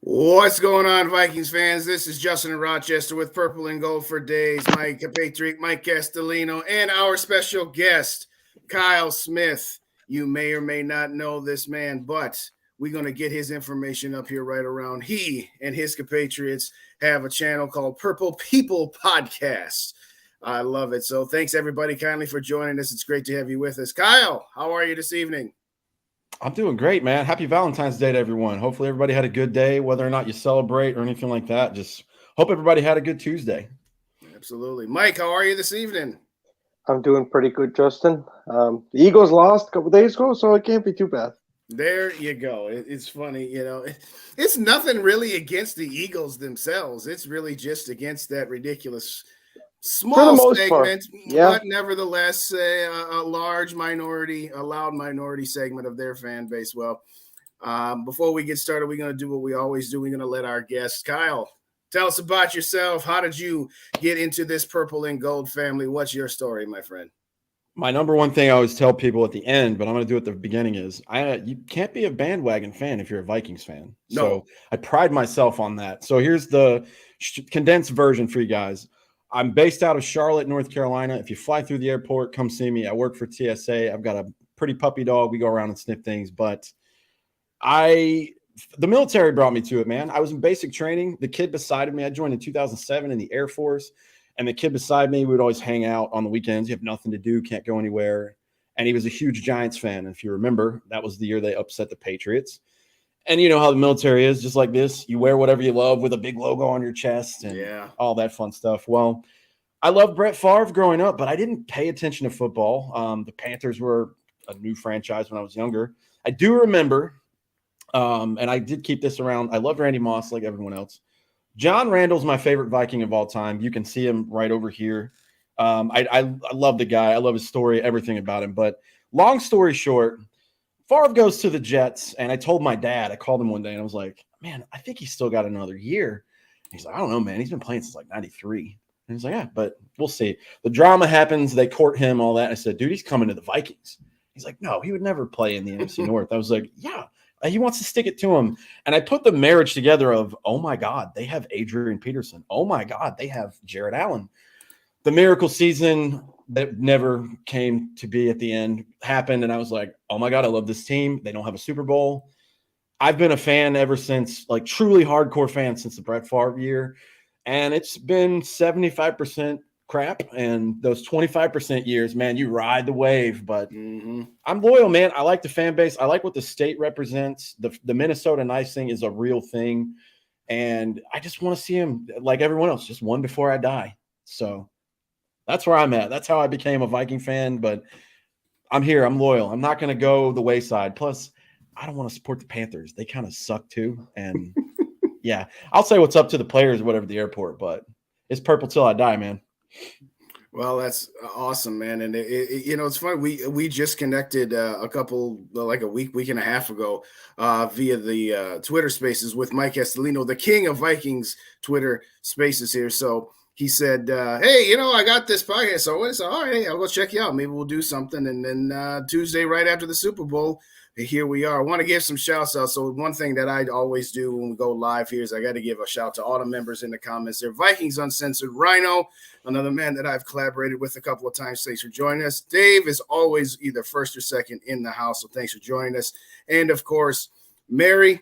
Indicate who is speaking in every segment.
Speaker 1: What's going on, Vikings fans? This is Justin in Rochester with Purple and Gold for Days. Mike Patrick, Mike Castellino, and our special guest, Kyle Smith. You may or may not know this man, but we're going to get his information up here right around. He and his compatriots have a channel called Purple People Podcast. I love it. So thanks, everybody, kindly for joining us. It's great to have you with us. Kyle, how are you this evening?
Speaker 2: I'm doing great, man. Happy Valentine's Day to everyone. Hopefully everybody had a good day, whether or not you celebrate or anything like that. Just hope everybody had a good Tuesday.
Speaker 1: Absolutely. Mike, how are you this evening?
Speaker 3: I'm doing pretty good, Justin. The Eagles lost a couple days ago, so it can't be too bad.
Speaker 1: There you go. It's funny, it's nothing really against the Eagles themselves. It's really just against that ridiculous small segment, but nevertheless a large minority, a loud minority segment of their fan base. Well, before we get started, we're going to do what we always do. We're going to let our guest, Kyle, tell us about yourself. How did you get into this Purple and Gold family? What's your story, my friend?
Speaker 2: My number one thing I always tell people at the end, but I'm going to do it at the beginning, is you can't be a bandwagon fan if you're a Vikings fan.
Speaker 1: No.
Speaker 2: So I pride myself on that. So here's the condensed version for you guys. I'm based out of Charlotte, North Carolina. If you fly through the airport, come see me. I work for TSA. I've got a pretty puppy dog. We go around and sniff things. But the military brought me to it, man. I was in basic training. The kid beside me, I joined in 2007 in the Air Force. And the kid beside me, we would always hang out on the weekends. You have nothing to do, can't go anywhere. And he was a huge Giants fan. And if you remember, that was the year they upset the Patriots. And you know how the military is, just like this. You wear whatever you love with a big logo on your chest and all that fun stuff. Well, I loved Brett Favre growing up, but I didn't pay attention to football. The Panthers were a new franchise when I was younger. I do remember, and I did keep this around, I loved Randy Moss like everyone else. John Randall's my favorite Viking of all time. You can see him right over here. I love the guy. I love his story, everything about him. But long story short, Favre goes to the Jets, and I told my dad, I called him one day, and I was like, man, I think he's still got another year. He's like, I don't know, man. He's been playing since like 93. And he's like, yeah, but we'll see. The drama happens. They court him, all that. I said, dude, he's coming to the Vikings. He's like, no, he would never play in the NFC North. I was like, yeah, he wants to stick it to him. And I put the marriage together of, oh, my God, they have Adrian Peterson. Oh, my God, they have Jared Allen. The miracle season that never came to be at the end happened, and I was like, oh, my God, I love this team. They don't have a Super Bowl. I've been a fan ever since, like truly hardcore fan since the Brett Favre year, and it's been 75% crap, and those 25% years, man, you ride the wave, but I'm loyal, man. I like the fan base. I like what the state represents. The Minnesota nice thing is a real thing, and I just want to see him, like everyone else, just one before I die. So that's where I'm at. That's how I became a Viking fan, but I'm here. I'm loyal. I'm not going to go the wayside. Plus, I don't want to support the Panthers. They kind of suck too. And yeah, I'll say what's up to the players or whatever at the airport, but it's purple till I die, man.
Speaker 1: Well, that's awesome, man. And it's funny. We just connected a week and a half ago via the Twitter Spaces with Mike Castellino, the king of Vikings Twitter Spaces here. So he said, hey, I got this podcast. So I said, all right, I'll go check you out. Maybe we'll do something. And then Tuesday, right after the Super Bowl, here we are. I want to give some shouts out. So one thing that I always do when we go live here is I got to give a shout to all the members in the comments there. Vikings Uncensored, Rhino, another man that I've collaborated with a couple of times. Thanks for joining us. Dave is always either first or second in the house. So thanks for joining us. And of course, Mary,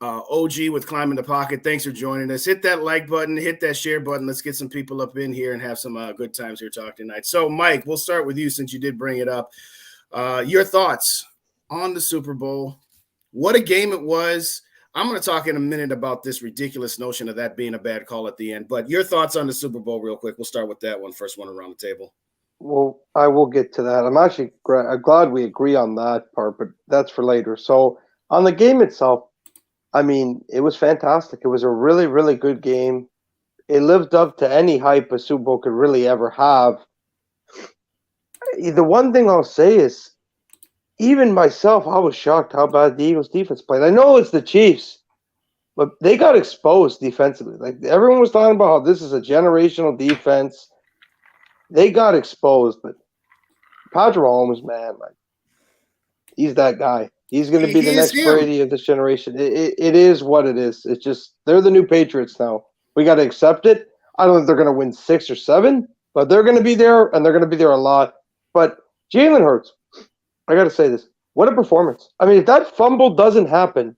Speaker 1: OG with Climb in the Pocket. Thanks for joining us. Hit that like button, hit that share button. Let's get some people up in here and have some good times here talking tonight. So Mike, we'll start with you since you did bring it up. Your thoughts on the Super Bowl. What a game it was. I'm going to talk in a minute about this ridiculous notion of that being a bad call at the end, but your thoughts on the Super Bowl real quick. We'll start with that one, first one around the table.
Speaker 3: Well, I will get to that. I'm actually glad we agree on that part, but that's for later. So on the game itself, I mean, it was fantastic. It was a really, really good game. It lived up to any hype a Super Bowl could really ever have. The one thing I'll say is, even myself, I was shocked how bad the Eagles defense played. I know it's the Chiefs, but they got exposed defensively. Like everyone was talking about how this is a generational defense. They got exposed, but Patrick Mahomes, man, like he's that guy. He's going to be the
Speaker 1: He is
Speaker 3: next
Speaker 1: him.
Speaker 3: Brady of this generation. It is what it is. It's just they're the new Patriots now. We got to accept it. I don't think they're going to win 6 or 7, but they're going to be there, and they're going to be there a lot. But Jalen Hurts, I got to say this. What a performance. I mean, if that fumble doesn't happen,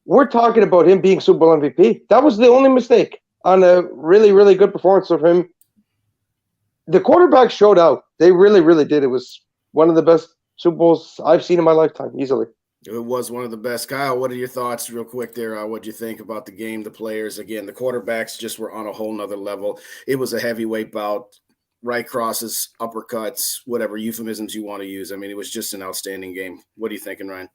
Speaker 3: we're talking about him being Super Bowl MVP. That was the only mistake on a really, really good performance of him. The quarterback showed out. They really, really did. It was one of the best Super Bowls I've seen in my lifetime, easily.
Speaker 1: It was one of the best. Kyle, what are your thoughts real quick there? What do you think about the game, the players? Again, the quarterbacks just were on a whole nother level. It was a heavyweight bout, right crosses, uppercuts, whatever euphemisms you want to use. I mean, it was just an outstanding game. What are you thinking, Ryan?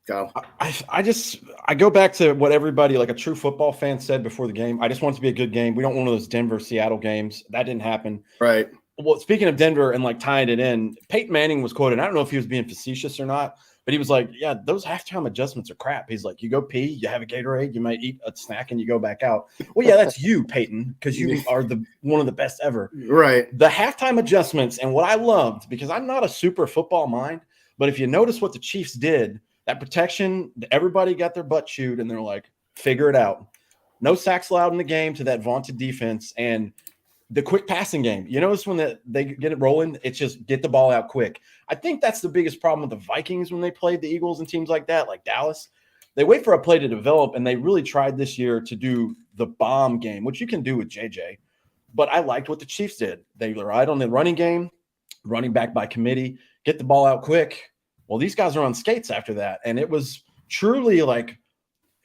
Speaker 1: Kyle?
Speaker 2: I go back to what everybody, like a true football fan, said before the game. I just want it to be a good game. We don't want one of those Denver-Seattle games. That didn't happen.
Speaker 1: Right.
Speaker 2: Well, speaking of Denver and like tying it in, Peyton Manning was quoted. I don't know if he was being facetious or not, but he was like, yeah, those halftime adjustments are crap. He's like, you go pee, you have a Gatorade, you might eat a snack, and you go back out. Well, yeah, that's you, Peyton, because you are one of the best ever.
Speaker 1: Right.
Speaker 2: The halftime adjustments, and what I loved, because I'm not a super football mind, but if you notice what the Chiefs did, that protection, everybody got their butt chewed, and they're like, figure it out. No sacks allowed in the game to that vaunted defense, and the quick passing game. You notice when they get it rolling, it's just get the ball out quick. I think that's the biggest problem with the Vikings when they played the Eagles and teams like that, like Dallas. They wait for a play to develop, and they really tried this year to do the bomb game, which you can do with JJ. But I liked what the Chiefs did. They relied on the running game, running back by committee, get the ball out quick. Well, these guys are on skates after that, and it was truly like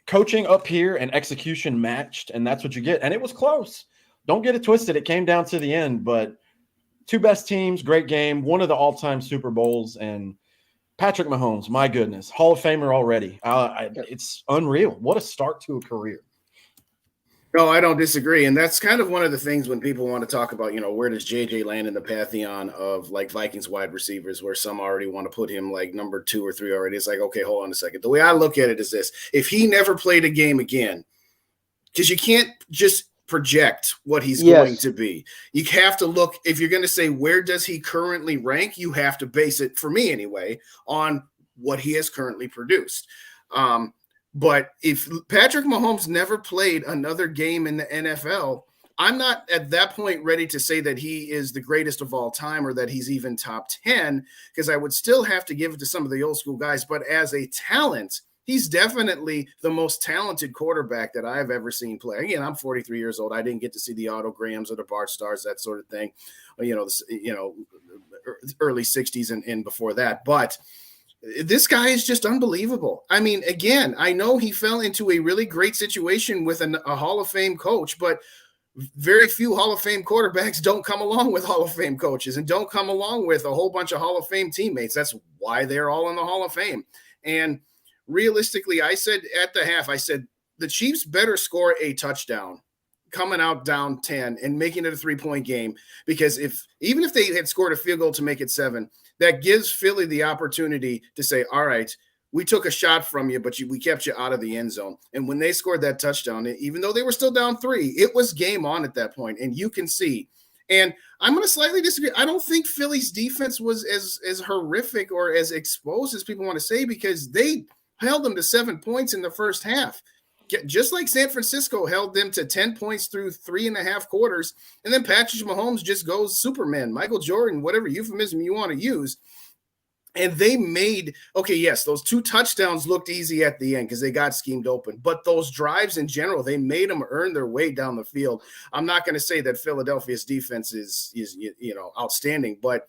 Speaker 2: coaching up here and execution matched, and that's what you get. And it was close. Don't get it twisted. It came down to the end, but two best teams, great game, one of the all-time Super Bowls, and Patrick Mahomes, my goodness, Hall of Famer already. It's unreal. What a start to a career.
Speaker 1: No, I don't disagree. And that's kind of one of the things when people want to talk about, where does JJ land in the pantheon of like Vikings wide receivers, where some already want to put him like number 2 or 3 already. It's like, okay, hold on a second. The way I look at it is this. If he never played a game again, because you can't just project what he's going to be. You have to look, if you're going to say, where does he currently rank? You have to base it, for me anyway, on what he has currently produced. But if Patrick Mahomes never played another game in the NFL, I'm not at that point ready to say that he is the greatest of all time or that he's even top 10, because I would still have to give it to some of the old school guys. But as a talent, he's definitely the most talented quarterback that I've ever seen play. Again, I'm 43 years old. I didn't get to see the Otto Grahams or the Bart Stars, that sort of thing, early 60s and before that. But this guy is just unbelievable. I mean, again, I know he fell into a really great situation with a Hall of Fame coach, but very few Hall of Fame quarterbacks don't come along with Hall of Fame coaches and don't come along with a whole bunch of Hall of Fame teammates. That's why they're all in the Hall of Fame. And realistically, I said at the half, the Chiefs better score a touchdown coming out down 10 and making it a 3-point game, because even if they had scored a field goal to make it 7, that gives Philly the opportunity to say, all right, we took a shot from you, but we kept you out of the end zone. And when they scored that touchdown, even though they were still down 3, it was game on at that point. And you can see, and I'm going to slightly disagree. I don't think Philly's defense was as horrific or as exposed as people want to say, because they held them to 7 points in the first half, just like San Francisco held them to 10 points through 3.5 quarters. And then Patrick Mahomes just goes Superman, Michael Jordan, whatever euphemism you want to use. And they made, those 2 touchdowns looked easy at the end because they got schemed open. But those drives in general, they made them earn their way down the field. I'm not going to say that Philadelphia's defense is outstanding, but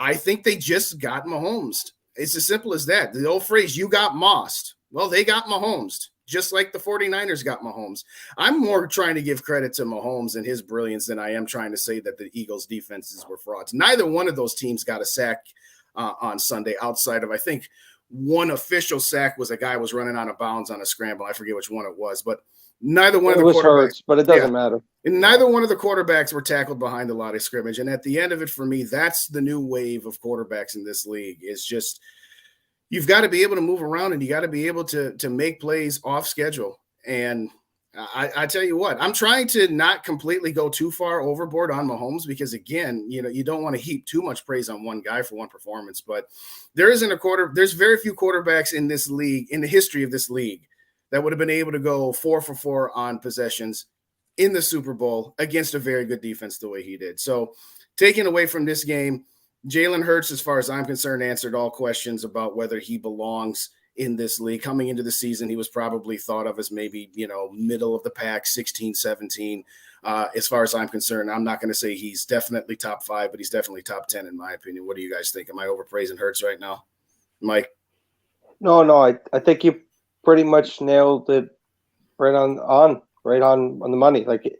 Speaker 1: I think they just got Mahomes. It's as simple as that. The old phrase, you got mossed. Well, they got Mahomes, just like the 49ers got Mahomes. I'm more trying to give credit to Mahomes and his brilliance than I am trying to say that the Eagles' defenses were frauds. Neither one of those teams got a sack on Sunday, outside of, I think, one official sack was a guy was running out of bounds on a scramble. I forget which one it was, but Neither one
Speaker 3: It
Speaker 1: of the
Speaker 3: was
Speaker 1: quarterbacks.
Speaker 3: Hurts, but it doesn't matter.
Speaker 1: And neither one of the quarterbacks were tackled behind the line of scrimmage. And at the end of it, for me, that's the new wave of quarterbacks in this league. Is just you've got to be able to move around and you got to be able to make plays off schedule. And I tell you what, I'm trying to not completely go too far overboard on Mahomes because, again, you don't want to heap too much praise on one guy for one performance. But there's very few quarterbacks in this league, in the history of this league, that would have been able to go 4 for 4 on possessions in the Super Bowl against a very good defense the way he did. So taking away from this game, Jalen Hurts, as far as I'm concerned, answered all questions about whether he belongs in this league. Coming into the season, he was probably thought of as maybe, middle of the pack, 16, 17. As far as I'm concerned, I'm not going to say he's definitely top 5, but he's definitely top 10 in my opinion. What do you guys think? Am I overpraising Hurts right now? Mike?
Speaker 3: No, I think you pretty much nailed it right on the money. Like,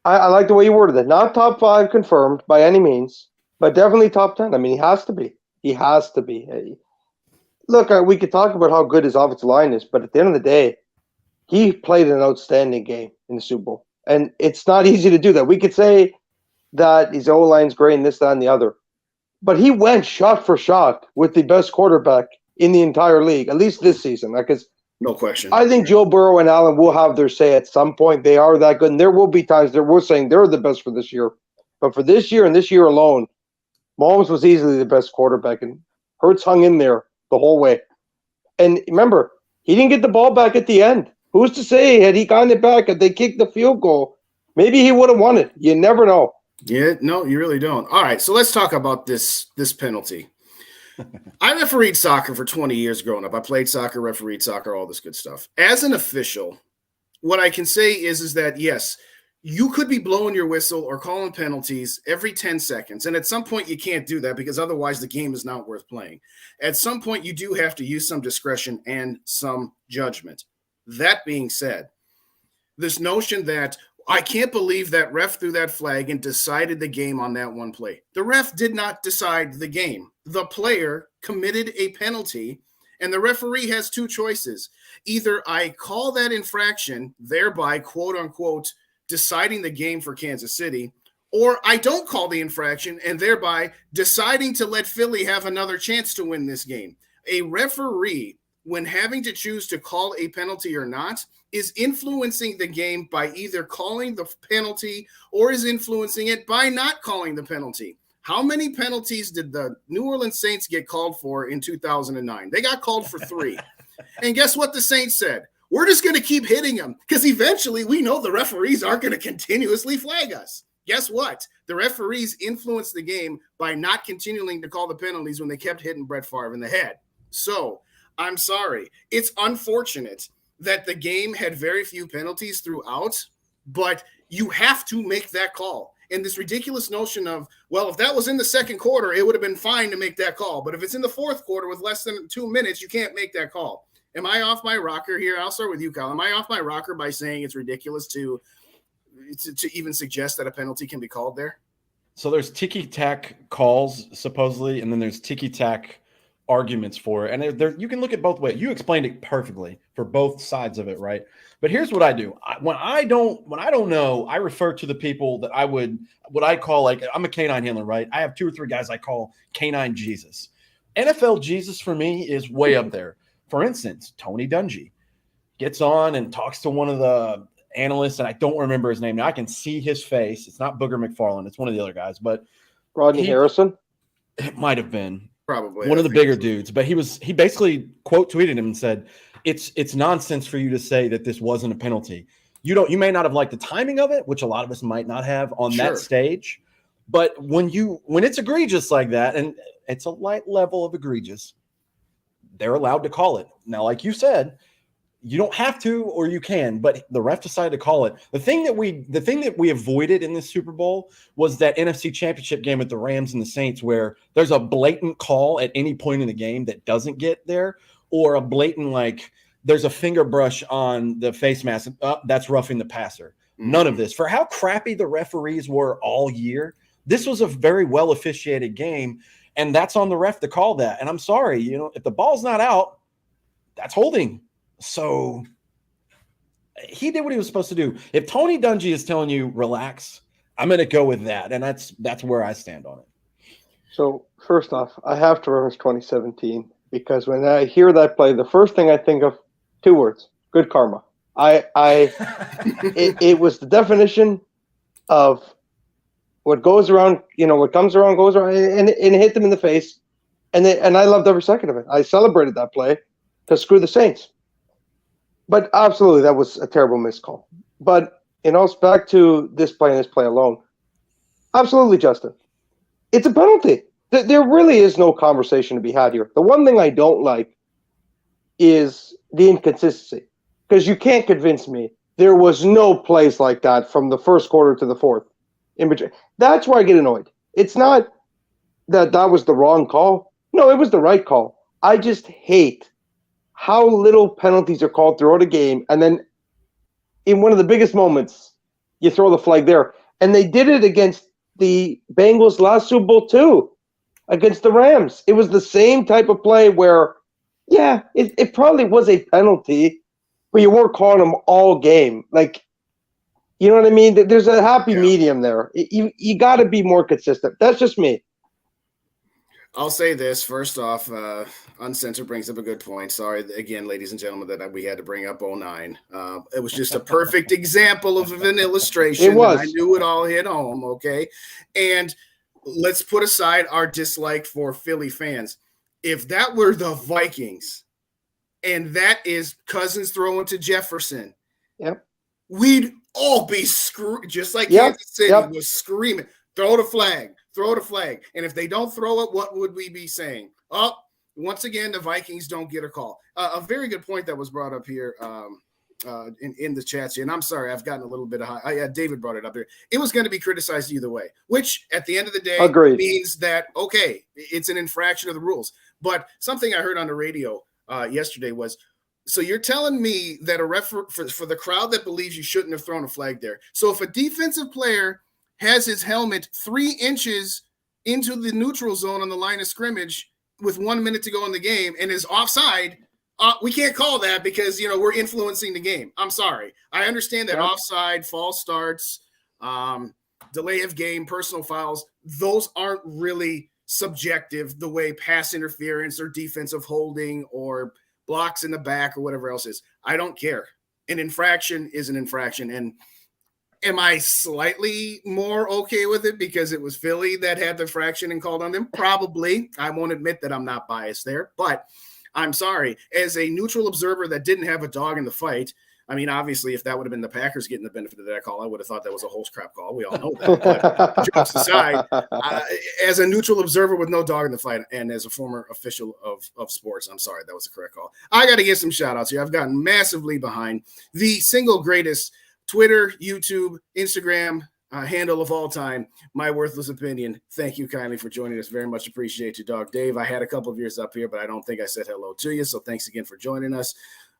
Speaker 3: I like the way you worded it. Not top 5 confirmed by any means, but definitely top 10. I mean, he has to be. He has to be. Look, we could talk about how good his offensive line is, but at the end of the day, he played an outstanding game in the Super Bowl. And it's not easy to do that. We could say that his O-line's great and this, that, and the other. But he went shot for shot with the best quarterback in the entire league, at least this season. Because
Speaker 1: no question.
Speaker 3: I think Joe Burrow and Allen will have their say at some point. They are that good. And there will be times that we're saying they're the best for this year. But for this year and this year alone, Mahomes was easily the best quarterback. And Hurts hung in there the whole way. And remember, he didn't get the ball back at the end. Who's to say had he gotten it back, if they kicked the field goal, maybe he would have won it. You never know.
Speaker 1: Yeah, no, you really don't. All right, so let's talk about this penalty. I refereed soccer for 20 years growing up. I played soccer, refereed soccer, all this good stuff. As an official, what I can say is that, yes, you could be blowing your whistle or calling penalties every 10 seconds. And at some point, you can't do that because otherwise the game is not worth playing. At some point, you do have to use some discretion and some judgment. That being said, this notion that I can't believe that ref threw that flag and decided the game on that one play. The ref did not decide the game. The player committed a penalty, and the referee has two choices. Either I call that infraction, thereby, quote unquote, deciding the game for Kansas City, or I don't call the infraction and thereby deciding to let Philly have another chance to win this game. A referee, when having to choose to call a penalty or not, is influencing the game by either calling the penalty or is influencing it by not calling the penalty. How many penalties did the New Orleans Saints get called for in 2009? They got called for 3. And guess what the Saints said? We're just going to keep hitting them because eventually we know the referees aren't going to continuously flag us. Guess what? The referees influenced the game by not continuing to call the penalties when they kept hitting Brett Favre in the head. So I'm sorry. It's unfortunate that the game had very few penalties throughout, but you have to make that call. And this ridiculous notion of, well, if that was in the second quarter, it would have been fine to make that call. But if it's in the fourth quarter with less than 2 minutes, you can't make that call. Am I off my rocker here? I'll start with you, Kyle. Am I off my rocker by saying it's ridiculous to even suggest that a penalty can be called there?
Speaker 2: So there's ticky-tack calls, supposedly, and then there's ticky-tack arguments for it. And there, you can look at both ways. You explained it perfectly for both sides of it, right? But here's what I do. When I don't know, I refer to the people that what I call, like, I'm a canine handler, right? I have 2 or 3 guys I call canine Jesus. NFL Jesus for me is way up there. For instance, Tony Dungy gets on and talks to one of the analysts, and I don't remember his name. Now I can see his face. It's not Booger McFarland. It's one of the other guys, but
Speaker 3: Rodney Harrison.
Speaker 2: It might have been
Speaker 1: probably
Speaker 2: one of the bigger dudes, but he basically quote tweeted him and said, it's nonsense for you to say that this wasn't a penalty. You may not have liked the timing of it, which a lot of us might not have on that stage, but when it's egregious like that, and it's a light level of egregious, they're allowed to call it. Now, like you said, you don't have to, or you can, but the ref decided to call it. The thing that we avoided in this Super Bowl was that NFC Championship game with the Rams and the Saints, where there's a blatant call at any point in the game that doesn't get there, or a blatant, like, there's a finger brush on the face mask. That's roughing the passer. None of this. For how crappy the referees were all year, this was a very well officiated game, and that's on the ref to call that. And I'm sorry, if the ball's not out, that's holding. So He did what he was supposed to do. If Tony Dungy is telling you relax, I'm going to go with that, and that's where I stand on it.
Speaker 3: So first off, I have to reference 2017 because when I hear that play, the first thing I think of, 2 words: good karma. It was the definition of what goes around, what comes around goes around, and it hit them in the face, and I loved every second of it. I celebrated that play because screw the Saints. But absolutely, that was a terrible missed call. But back to this play and this play alone. Absolutely, Justin. It's a penalty. There really is no conversation to be had here. The one thing I don't like is the inconsistency, because you can't convince me there was no plays like that from the first quarter to the fourth. In between. That's where I get annoyed. It's not that was the wrong call. No, it was the right call. I just hate how little penalties are called throughout a game, and then in one of the biggest moments, you throw the flag there. And they did it against the Bengals last Super Bowl too, against the Rams. It was the same type of play where, yeah, it probably was a penalty, but you weren't calling them all game. Like, you know what I mean? There's a happy medium there. You got to be more consistent. That's just me.
Speaker 1: I'll say this first off. Uncensored brings up a good point. Sorry again, ladies and gentlemen, that we had to bring up 09. It was just a perfect example of an illustration.
Speaker 3: It was.
Speaker 1: I knew it all hit home. Okay, and let's put aside our dislike for Philly fans. If that were the Vikings, and that is Cousins throwing to Jefferson,
Speaker 3: yep,
Speaker 1: we'd all be just like Kansas City was screaming, throw the flag. Throw the flag. And if they don't throw it, what would we be saying? Oh, once again, the Vikings don't get a call. A very good point that was brought up here in the chats here. And I'm sorry, I've gotten a little bit of high. Yeah, David brought it up here. It was going to be criticized either way, which at the end of the day means that, okay, it's an infraction of the rules. But something I heard on the radio yesterday was, so you're telling me that a ref for the crowd that believes you shouldn't have thrown a flag there. So if a defensive player has his helmet 3 inches into the neutral zone on the line of scrimmage with 1 minute to go in the game and is offside, we can't call that because, we're influencing the game. I'm sorry. I understand that offside, false starts, delay of game, personal fouls, those aren't really subjective the way pass interference or defensive holding or blocks in the back or whatever else is. I don't care. An infraction is an infraction. And am I slightly more okay with it because it was Philly that had the infraction and called on them? Probably. I won't admit that I'm not biased there, but I'm sorry. As a neutral observer that didn't have a dog in the fight, I mean, obviously, if that would have been the Packers getting the benefit of that call, I would have thought that was a horse crap call. We all know that. But jokes aside, as a neutral observer with no dog in the fight and as a former official of sports, I'm sorry, that was the correct call. I got to give some shout outs here. I've gotten massively behind the single greatest Twitter, YouTube, Instagram handle of all time, My Worthless Opinion. Thank you kindly for joining us. Very much appreciate you, dog. Dave, I had a couple of years up here, but I don't think I said hello to you. So thanks again for joining us.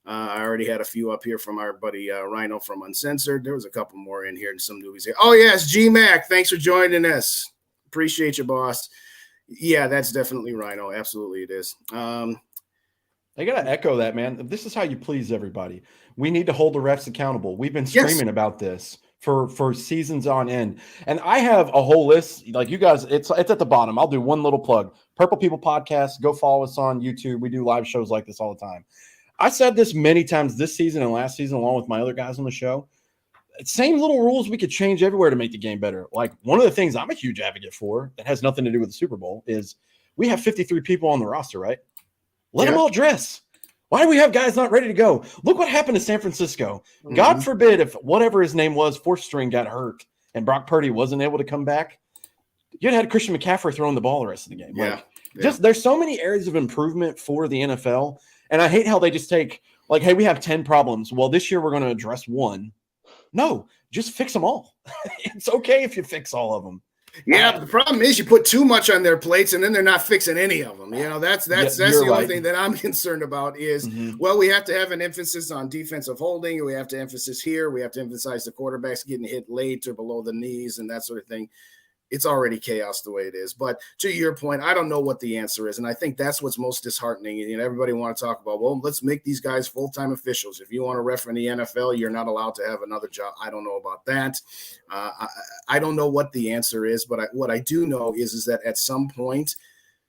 Speaker 1: I already had a few up here from our buddy Rhino from Uncensored. There was a couple more in here and some newbies here. Oh, yes, G-Mac. Thanks for joining us. Appreciate you, boss. Yeah, that's definitely Rhino. Absolutely it is.
Speaker 2: I got to echo that, man. This is how you please everybody. We need to hold the refs accountable. We've been screaming about this for seasons on end. And I have a whole list. Like you guys, it's at the bottom. I'll do one little plug. Purple People Podcast. Go follow us on YouTube. We do live shows like this all the time. I said this many times this season and last season, along with my other guys on the show. Same little rules we could change everywhere to make the game better. Like one of the things I'm a huge advocate for that has nothing to do with the Super Bowl is we have 53 people on the roster, right? Let them all dress. Why do we have guys not ready to go? Look what happened to San Francisco. Mm-hmm. God forbid if whatever his name was, fourth string, got hurt and Brock Purdy wasn't able to come back. You'd had Christian McCaffrey throwing the ball the rest of the game. Just there's so many areas of improvement for the NFL. And I hate how they just take like, hey, we have 10 problems. Well, this year we're going to address one. No, just fix them all. It's okay if you fix all of them.
Speaker 1: Yeah, but the problem is you put too much on their plates and then they're not fixing any of them. That's the only thing that I'm concerned about is, well, we have to have an emphasis on defensive holding. We have to emphasize here. We have to emphasize the quarterbacks getting hit late or below the knees and that sort of thing. it's already chaos the way it is. But to your point, I don't know what the answer is. And I think that's what's most disheartening. And everybody want to talk about, well, let's make these guys full-time officials. If you want to ref in the NFL, you're not allowed to have another job. I don't know about that. I don't know what the answer is, but what I do know is that at some point,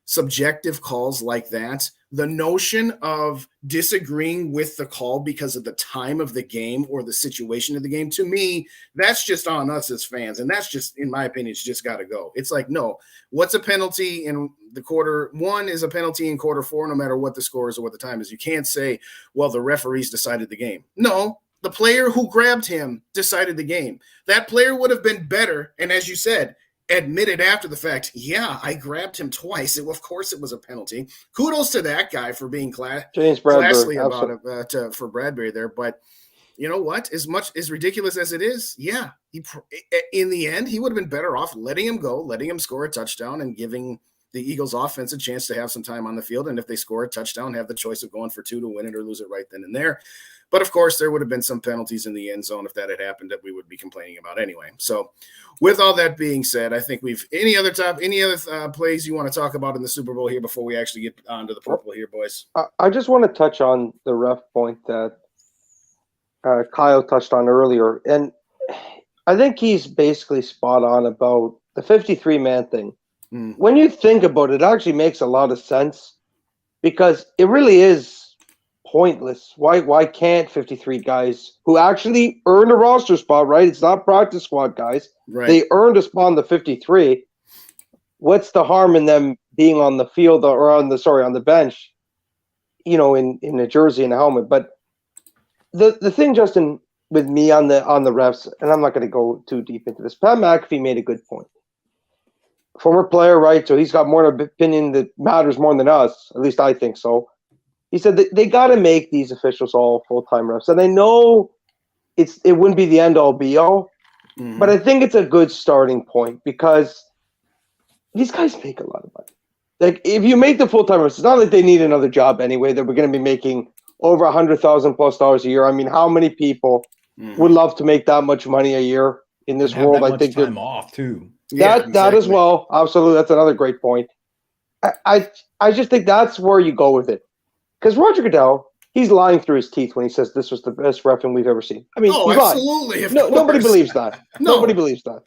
Speaker 1: subjective calls like that, the notion of disagreeing with the call because of the time of the game or the situation of the game, to me, that's just on us as fans. And that's just, in my opinion, it's just got to go. It's like, no, what's a penalty in the quarter one is a penalty in quarter four, no matter what the score is or what the time is. You can't say, well, the referees decided the game. No, the player who grabbed him decided the game. That player would have been better. And as you said, admitted after the fact, yeah, I grabbed him twice. Of course it was a penalty. Kudos to that guy for being classy about it for Bradbury there. But you know what? As ridiculous as it is, yeah, in the end, he would have been better off letting him go, letting him score a touchdown, and giving the Eagles offense a chance to have some time on the field. And if they score a touchdown, have the choice of going for two to win it or lose it right then and there. But of course, there would have been some penalties in the end zone if that had happened that we would be complaining about anyway. So, with all that being said, I think any other plays you want to talk about in the Super Bowl here before we actually get onto the purple here, boys?
Speaker 3: I just want to touch on the ref point that Kyle touched on earlier, and I think he's basically spot on about the 53-man thing. When you think about it, it actually makes a lot of sense because it really is pointless. Why can't 53 guys who actually earned a roster spot, right? It's not practice squad guys. Right. They earned a spot on the 53. What's the harm in them being on the field or on the bench, in a jersey and a helmet? But the thing, Justin, with me on the refs, and I'm not going to go too deep into this, Pat McAfee made a good point. Former player, right? So he's got more of an opinion that matters more than us. At least I think so. He said that they got to make these officials all full-time refs. And I know it wouldn't be the end-all, be-all, but I think it's a good starting point because these guys make a lot of money. Like, if you make the full-time refs, it's not like they need another job anyway. They're going to be making over $100,000+ a year. I mean, how many people would love to make that much money a year in this world? I think
Speaker 2: time off, too.
Speaker 3: That as well. Absolutely. That's another great point. I just think that's where you go with it. Because Roger Goodell, he's lying through his teeth when he says this was the best reffing we've ever seen. I mean,
Speaker 1: absolutely.
Speaker 3: Nobody believes that. No. Nobody believes that.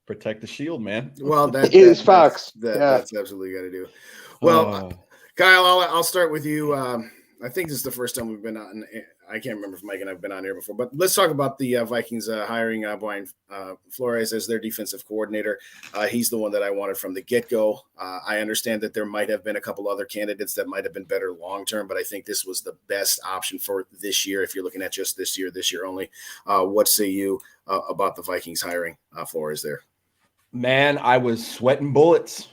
Speaker 2: Protect the shield, man.
Speaker 3: Well, it is facts.
Speaker 1: That's absolutely got to do. Well, Kyle, I'll start with you. I think this is the first time we've been on. I can't remember if Mike and I have been on here before, but let's talk about the Vikings hiring Brian Flores as their defensive coordinator. He's the one that I wanted from the get-go. I understand that there might have been a couple other candidates that might have been better long-term, but I think this was the best option for this year. If you're looking at just this year only, what say you about the Vikings hiring Flores there?
Speaker 2: Man, I was sweating bullets.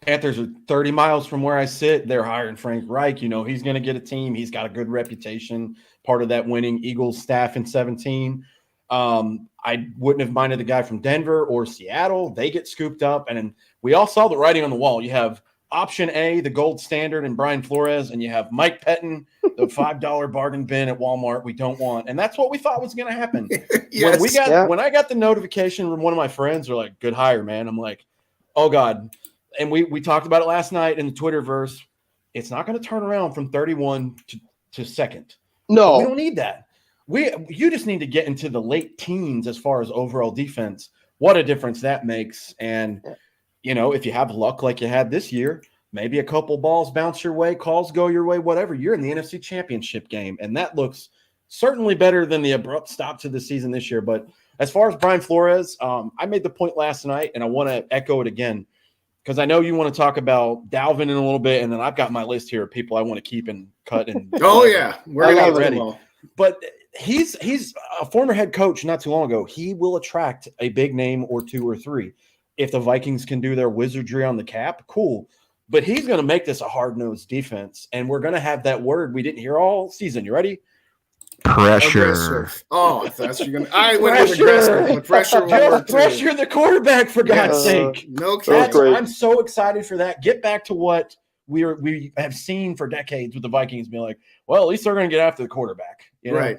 Speaker 2: Panthers are 30 miles from where I sit. They're hiring Frank Reich. He's going to get a team. He's got a good reputation, part of that winning Eagles staff in 2017. I wouldn't have minded the guy from Denver or Seattle. They get scooped up. And we all saw the writing on the wall. You have option A, the gold standard, and Brian Flores, and you have Mike Pettin, the $5 bargain bin at Walmart we don't want. And that's what we thought was going to happen. Yes. When I got the notification from one of my friends, they're like, good hire, man. I'm like, oh, God. And we talked about it last night in the Twitterverse. It's not going to turn around from 31 to second.
Speaker 3: No.
Speaker 2: We don't need that. You just need to get into the late teens as far as overall defense. What a difference that makes. And, if you have luck like you had this year, maybe a couple balls bounce your way, calls go your way, whatever, you're in the NFC Championship game. And that looks certainly better than the abrupt stop to the season this year. But as far as Brian Flores, I made the point last night, and I want to echo it again. Because I know you want to talk about Dalvin in a little bit, and then I've got my list here of people I want to keep and cut. And
Speaker 1: we're not
Speaker 2: ready. But he's a former head coach not too long ago. He will attract a big name or two or three. If the Vikings can do their wizardry on the cap, cool. But he's going to make this a hard-nosed defense, and we're going to have that word we didn't hear all season. You ready?
Speaker 4: Pressure.
Speaker 1: Oh, I thought you were going to. I went with aggressive, but pressure.
Speaker 2: Pressure the quarterback, for God's sake.
Speaker 1: No kidding.
Speaker 2: I'm so excited for that. Get back to what we have seen for decades with the Vikings being like, well, at least they're going to get after the quarterback.
Speaker 1: Right.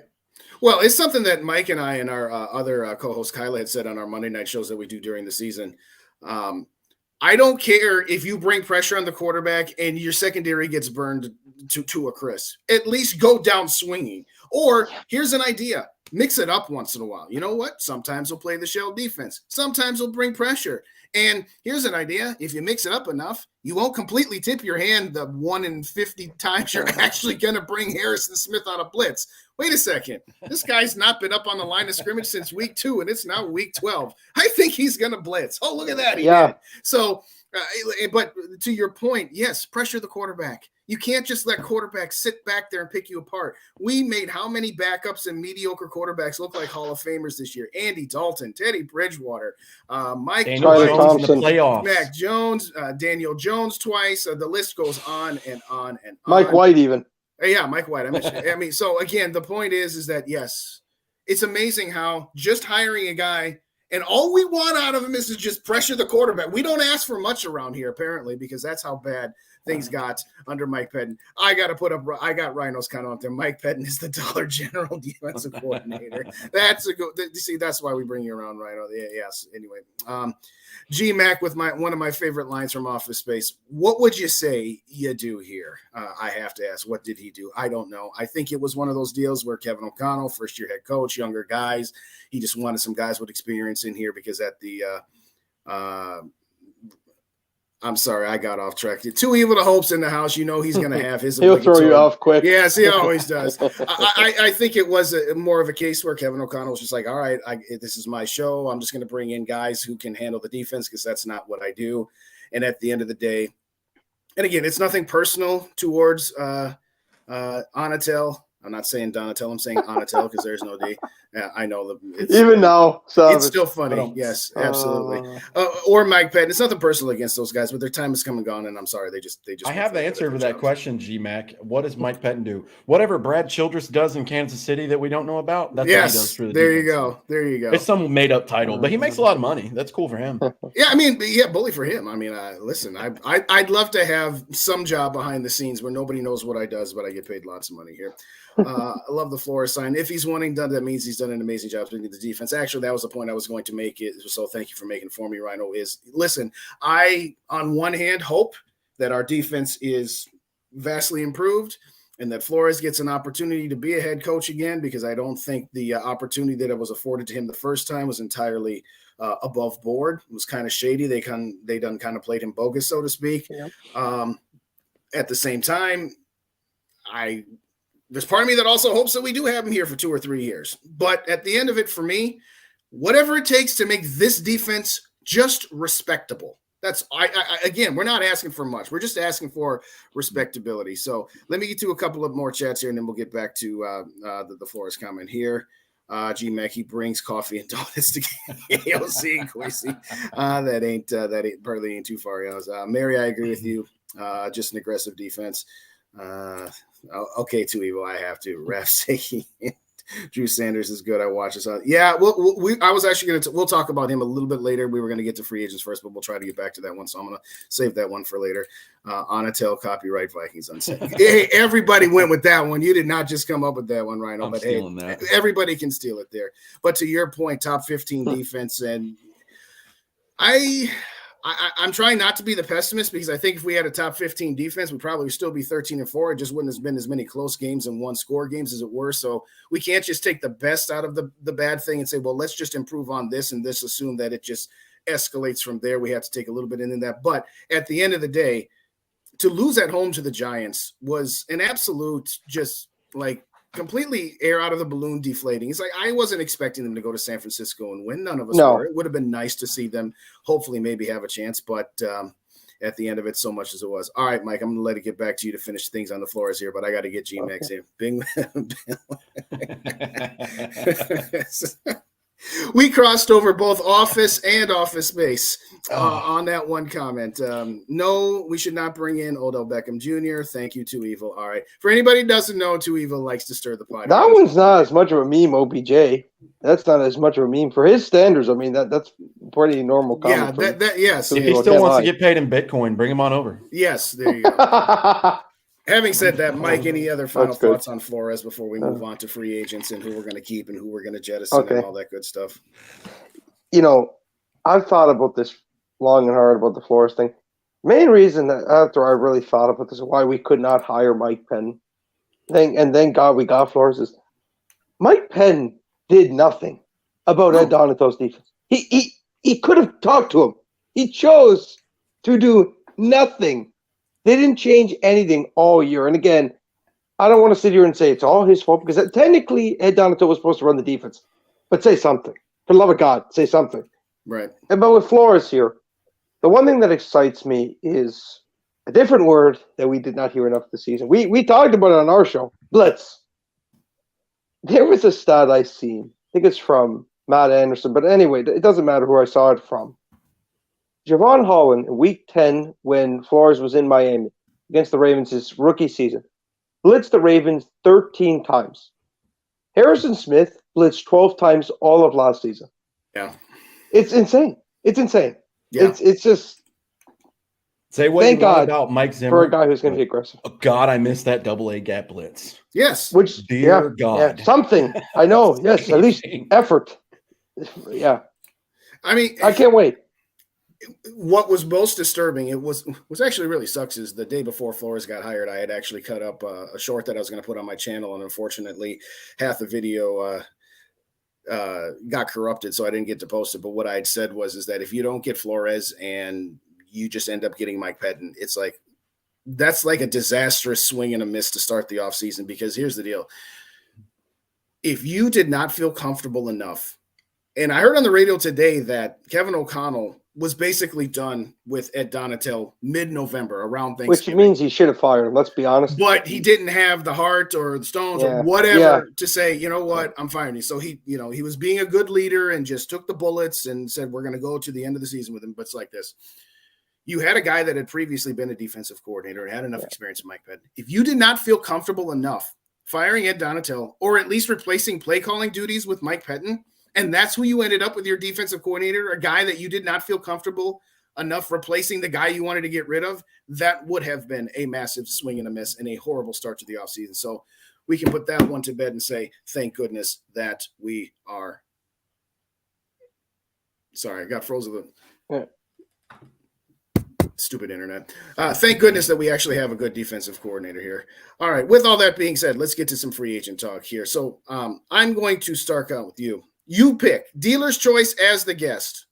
Speaker 1: Well, it's something that Mike and I and our other co-host Kyla had said on our Monday night shows that we do during the season. I don't care if you bring pressure on the quarterback and your secondary gets burned to a crisp. At least go down swinging. Or here's an idea. Mix it up once in a while. You know what? Sometimes we'll play the shell defense. Sometimes we'll bring pressure. And here's an idea. If you mix it up enough, you won't completely tip your hand the 1 in 50 times you're actually going to bring Harrison Smith on a blitz. Wait a second. This guy's not been up on the line of scrimmage since week 2, and it's now week 12. I think he's going to blitz. Oh, look at that. He did. So, but to your point, yes, pressure the quarterback. You can't just let quarterbacks sit back there and pick you apart. We made how many backups and mediocre quarterbacks look like Hall of Famers this year? Andy Dalton, Teddy Bridgewater, Mike
Speaker 2: Jones in the playoffs.
Speaker 1: Mac Jones, Daniel Jones twice. The list goes on and on and on.
Speaker 3: Mike White even.
Speaker 1: Yeah, Mike White. I mean, so again, the point is that, yes, it's amazing how just hiring a guy and all we want out of him is to just pressure the quarterback. We don't ask for much around here, apparently, because that's how bad things got under Mike Pettin. I got Rhinos kind of up there. Mike Pettin is the Dollar General defensive coordinator. That's a good. See, that's why we bring you around, Rhino. Yeah, yes. Anyway, G-Mac with one of my favorite lines from Office Space. What would you say you do here? I have to ask, what did he do? I don't know. I think it was one of those deals where Kevin O'Connell, first-year head coach, younger guys, he just wanted some guys with experience in here because at the I'm sorry, I got off track. Too evil to hopes in the house. You know he's going to have his.
Speaker 3: He'll throw you off quick.
Speaker 1: Yes, he always does. I think it was more of a case where Kevin O'Connell was just like, all right, this is my show. I'm just going to bring in guys who can handle the defense because that's not what I do. And at the end of the day, and again, it's nothing personal towards Onatel. I'm not saying Donatel. I'm saying Onatel because there's no D. Yeah, I know.
Speaker 3: Even now.
Speaker 1: It's still funny. Yes, absolutely. Or Mike Pettin. It's nothing personal against those guys, but their time has come and gone, and I'm sorry. They just.
Speaker 2: I have the answer to that question, G-Mac. What does Mike Pettin do? Whatever Brad Childress does in Kansas City that we don't know about, that's what he does for the defense.
Speaker 1: There you go.
Speaker 2: It's some made-up title, but he makes a lot of money. That's cool for him.
Speaker 1: Yeah, I mean, bully for him. I mean, listen, I'd love to have some job behind the scenes where nobody knows what I does, but I get paid lots of money here. I love the Flores sign. If he's wanting done, that means he's done an amazing job with the defense. Actually, that was the point I was going to make. So thank you for making it for me, Rhino. Listen, I, on one hand, hope that our defense is vastly improved and that Flores gets an opportunity to be a head coach again, because I don't think the opportunity that it was afforded to him the first time was entirely above board. It was kind of shady. They done kind of played him bogus, so to speak. Yeah. At the same time, there's part of me that also hopes that we do have him here for 2 or 3 years. But at the end of it, for me, whatever it takes to make this defense just respectable. That's again, we're not asking for much. We're just asking for respectability. So let me get to a couple of more chats here, and then we'll get back to the Flores comment here. G-Mac, he brings coffee and donuts to AOC and Quasi. That ain't partly ain't too far. Mary, I agree with you. Just an aggressive defense. Okay, too evil. I have to. Ref saying Drew Sanders is good. I watch this. Yeah, I was actually going to. We'll talk about him a little bit later. We were going to get to free agents first, but we'll try to get back to that one. So I'm going to save that one for later. Onatel, copyright Vikings unsaid. Hey, everybody went with that one. You did not just come up with that one, Rhino. But hey, everybody can steal it there. But to your point, top 15 defense, and I'm trying not to be the pessimist, because I think if we had a top 15 defense, we'd probably still be 13-4. It just wouldn't have been as many close games and one-score games as it were. So we can't just take the best out of the bad thing and say, well, let's just improve on this and this, assume that it just escalates from there. We have to take a little bit into that. But at the end of the day, to lose at home to the Giants was an absolute just like completely air out of the balloon deflating. It's like I wasn't expecting them to go to San Francisco and win. None of us were. It would have been nice to see them hopefully maybe have a chance, but at the end of it, so much as it was. All right, Mike, I'm going to let it get back to you to finish things on the floors here, but I got to get G-Max here. Bing. We crossed over both Office and Office Space on that one comment. No, we should not bring in Odell Beckham Jr. Thank you, Too Evil. All right. For anybody who doesn't know, Too Evil likes to stir the pot.
Speaker 3: That one's not as much of a meme, OBJ. That's not as much of a meme. For his standards, I mean, that's pretty normal comment.
Speaker 1: Yeah, yes.
Speaker 2: If he still wants to get paid in Bitcoin, bring him on over.
Speaker 1: Yes, there you go. Having said that, Mike, any other final
Speaker 3: good.
Speaker 1: thoughts on Flores before we move on to free agents and who we're going to keep and who we're going to jettison and all that good stuff?
Speaker 3: I've thought about this long and hard about the Flores thing. Main reason that after I really thought about this, why we could not hire Mike Penn, and thank God we got Flores, is Mike Penn did nothing about Ed Donatello's defense. He could have talked to him. He chose to do nothing. They didn't change anything all year. And again, I don't want to sit here and say it's all his fault because technically Ed Donatello was supposed to run the defense. But say something. For the love of God, say something.
Speaker 1: Right.
Speaker 3: But with Flores here, the one thing that excites me is a different word that we did not hear enough this season. We talked about it on our show, blitz. There was a stat I seen. I think it's from Matt Anderson. But anyway, it doesn't matter who I saw it from. Javon Holland in Week 10, when Flores was in Miami against the Ravens his rookie season, blitzed the Ravens 13 times. Harrison Smith blitzed 12 times all of last season.
Speaker 1: Yeah.
Speaker 3: It's insane. It's insane.
Speaker 1: Yeah.
Speaker 3: It's just
Speaker 2: say what
Speaker 3: thank
Speaker 2: you want
Speaker 3: God
Speaker 2: about Mike Zimmer
Speaker 3: for a guy who's going to be aggressive.
Speaker 2: Oh, God, I missed that double-A gap blitz.
Speaker 1: Yes.
Speaker 3: Which
Speaker 2: Dear God.
Speaker 3: yeah, something. I know. Yes, at least effort. Yeah.
Speaker 1: I mean,
Speaker 3: I can't wait.
Speaker 1: What was most disturbing, it was actually really sucks, is the day before Flores got hired, I had actually cut up a short that I was going to put on my channel, and unfortunately half the video got corrupted, so I didn't get to post it. But what I had said is that if you don't get Flores and you just end up getting Mike Pettin, it's like that's like a disastrous swing and a miss to start the offseason, because here's the deal. If you did not feel comfortable enough, and I heard on the radio today that Kevin O'Connell was basically done with Ed Donatel mid-November around Thanksgiving.
Speaker 3: Which means he should have fired him, let's be honest.
Speaker 1: But he didn't have the heart or the stones or whatever to say, you know what, I'm firing you. So he was being a good leader and just took the bullets and said, we're going to go to the end of the season with him. But it's like this. You had a guy that had previously been a defensive coordinator and had enough experience in Mike Pettin. If you did not feel comfortable enough firing Ed Donatel or at least replacing play calling duties with Mike Pettin, and that's who you ended up with your defensive coordinator, a guy that you did not feel comfortable enough replacing the guy you wanted to get rid of, that would have been a massive swing and a miss and a horrible start to the offseason. So we can put that one to bed and say, thank goodness that we are. Sorry, I got frozen. Stupid internet. Thank goodness that we actually have a good defensive coordinator here. All right. With all that being said, let's get to some free agent talk here. So I'm going to start out with you. You pick dealer's choice as the guest.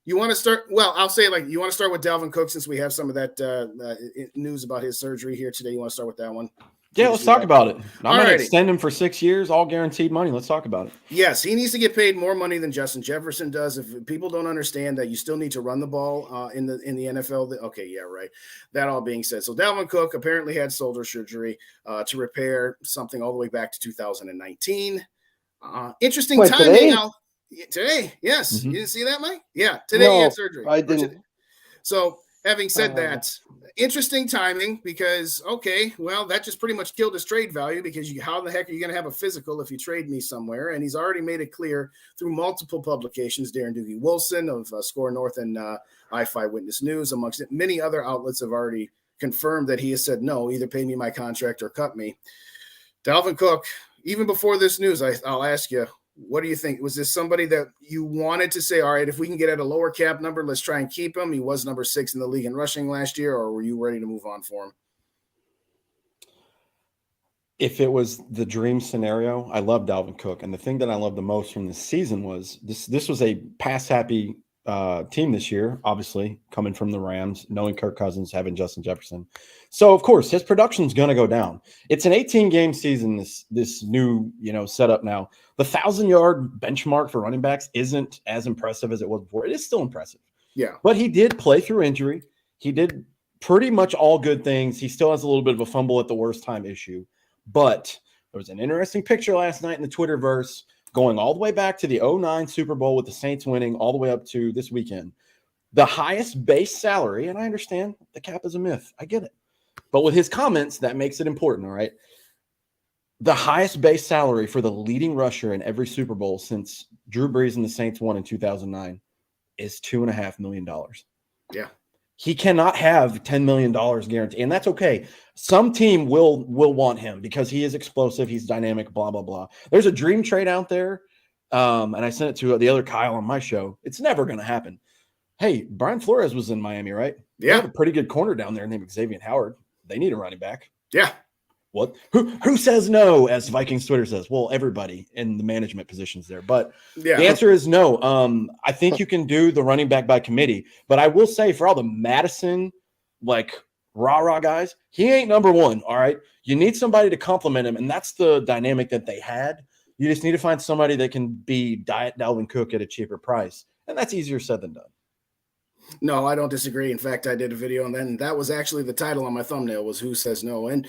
Speaker 1: You want to start? Well, I'll say you want to start with Dalvin Cook, since we have some of that news about his surgery here today. You want to start with that one?
Speaker 2: Yeah, let's talk about it. I'm going to extend him for 6 years, all guaranteed money. Let's talk about it.
Speaker 1: Yes, he needs to get paid more money than Justin Jefferson does. If people don't understand that you still need to run the ball in the NFL, okay, yeah, right. That all being said, so Dalvin Cook apparently had shoulder surgery to repair something all the way back to 2019. Interesting timing. Today, yes. Mm-hmm. You didn't see that, Mike? Yeah, today he had surgery.
Speaker 3: I didn't.
Speaker 1: So, having said that, interesting timing, because, okay, well, that just pretty much killed his trade value, because how the heck are you going to have a physical if you trade me somewhere? And he's already made it clear through multiple publications. Darren Doogie Wilson of Score North and I-5 Witness News, amongst many other outlets, have already confirmed that he has said, no, either pay me my contract or cut me. Dalvin Cook, even before this news, I'll ask you, what do you think? Was this somebody that you wanted to say, all right, if we can get at a lower cap number, let's try and keep him? He was number 6 in the league in rushing last year, or were you ready to move on for him?
Speaker 2: If it was the dream scenario, I love Dalvin Cook. And the thing that I love the most from this season was this was a pass-happy team this year, obviously, coming from the Rams, knowing Kirk Cousins, having Justin Jefferson. So, of course, his production is going to go down. It's an 18-game season, this new setup now. The 1,000-yard benchmark for running backs isn't as impressive as it was before. It is still impressive.
Speaker 1: Yeah.
Speaker 2: But he did play through injury. He did pretty much all good things. He still has a little bit of a fumble at the worst time issue. But there was an interesting picture last night in the Twitterverse going all the way back to the 2009 Super Bowl with the Saints winning all the way up to this weekend. The highest base salary, and I understand the cap is a myth. I get it. But with his comments, that makes it important, all right? The highest base salary for the leading rusher in every Super Bowl since Drew Brees and the Saints won in 2009 is $2.5 million.
Speaker 1: Yeah.
Speaker 2: He cannot have $10 million guaranteed, and that's okay. Some team will want him because he is explosive, he's dynamic, blah, blah, blah. There's a dream trade out there, and I sent it to the other Kyle on my show. It's never going to happen. Hey, Brian Flores was in Miami, right?
Speaker 1: Yeah.
Speaker 2: They have a pretty good corner down there named Xavier Howard. They need a running back.
Speaker 1: Yeah.
Speaker 2: What? Who says no, as Vikings Twitter says? Well, everybody in the management positions there. But the answer is no. I think you can do the running back by committee. But I will say, for all the Madison, like, rah-rah guys, he ain't number one, all right? You need somebody to complement him, and that's the dynamic that they had. You just need to find somebody that can be Diet Dalvin Cook at a cheaper price, and that's easier said than done.
Speaker 1: No, I don't disagree. In fact, I did a video, and then that was actually the title on my thumbnail was Who Says No? And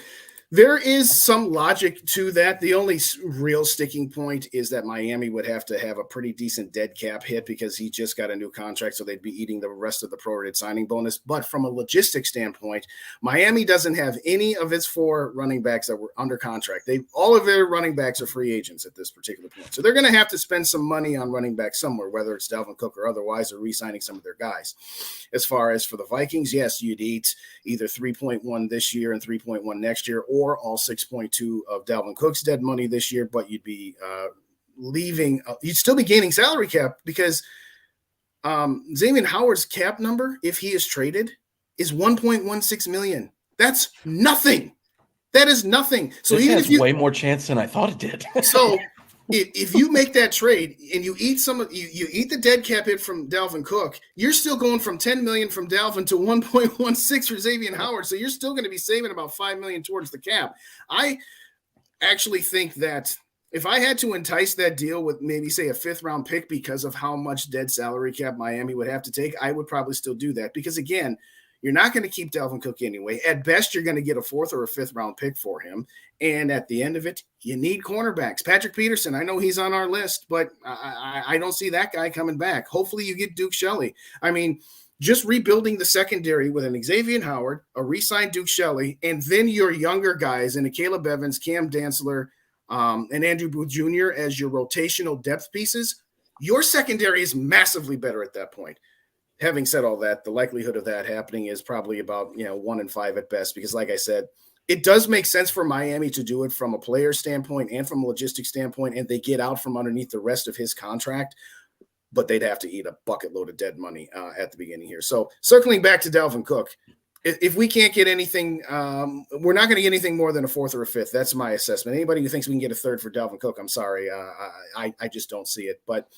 Speaker 1: there is some logic to that. The only real sticking point is that Miami would have to have a pretty decent dead cap hit because he just got a new contract, so they'd be eating the rest of the prorated signing bonus. But from a logistics standpoint, Miami doesn't have any of its 4 running backs that were under contract. All of their running backs are free agents at this particular point. So they're going to have to spend some money on running backs somewhere, whether it's Dalvin Cook or otherwise, or re-signing some of their guys. As far as for the Vikings, yes, you'd eat either 3.1 this year and 3.1 next year, or all 6.2 of Dalvin Cook's dead money this year, but you'd be leaving. You'd still be gaining salary cap because Xavier Howard's cap number, if he is traded, is $1.16 million. That's nothing. That is nothing. So
Speaker 2: this
Speaker 1: even
Speaker 2: has
Speaker 1: if you
Speaker 2: way more chance than I thought it did.
Speaker 1: So if you make that trade and you eat you eat the dead cap hit from Dalvin Cook, you're still going from $10 million from Dalvin to 1.16 for Xavier Howard. So you're still going to be saving about $5 million towards the cap. I actually think that if I had to entice that deal with maybe say a 5th round pick because of how much dead salary cap Miami would have to take, I would probably still do that because again, you're not going to keep Dalvin Cook anyway. At best, you're going to get a 4th or a 5th round pick for him. And at the end of it, you need cornerbacks. Patrick Peterson, I know he's on our list, but I don't see that guy coming back. Hopefully you get Duke Shelley. I mean, just rebuilding the secondary with an Xavier Howard, a re-signed Duke Shelley, and then your younger guys in a Caleb Evans, Cam Dantzler, and Andrew Booth Jr. as your rotational depth pieces, your secondary is massively better at that point. Having said all that, the likelihood of that happening is probably about 1 in 5 at best, because like I said, it does make sense for Miami to do it from a player standpoint and from a logistics standpoint, and they get out from underneath the rest of his contract, but they'd have to eat a bucket load of dead money at the beginning here. So circling back to Dalvin Cook, if we can't get anything, we're not going to get anything more than a 4th or a 5th. That's my assessment. Anybody who thinks we can get a 3rd for Dalvin Cook, I'm sorry. I just don't see it. But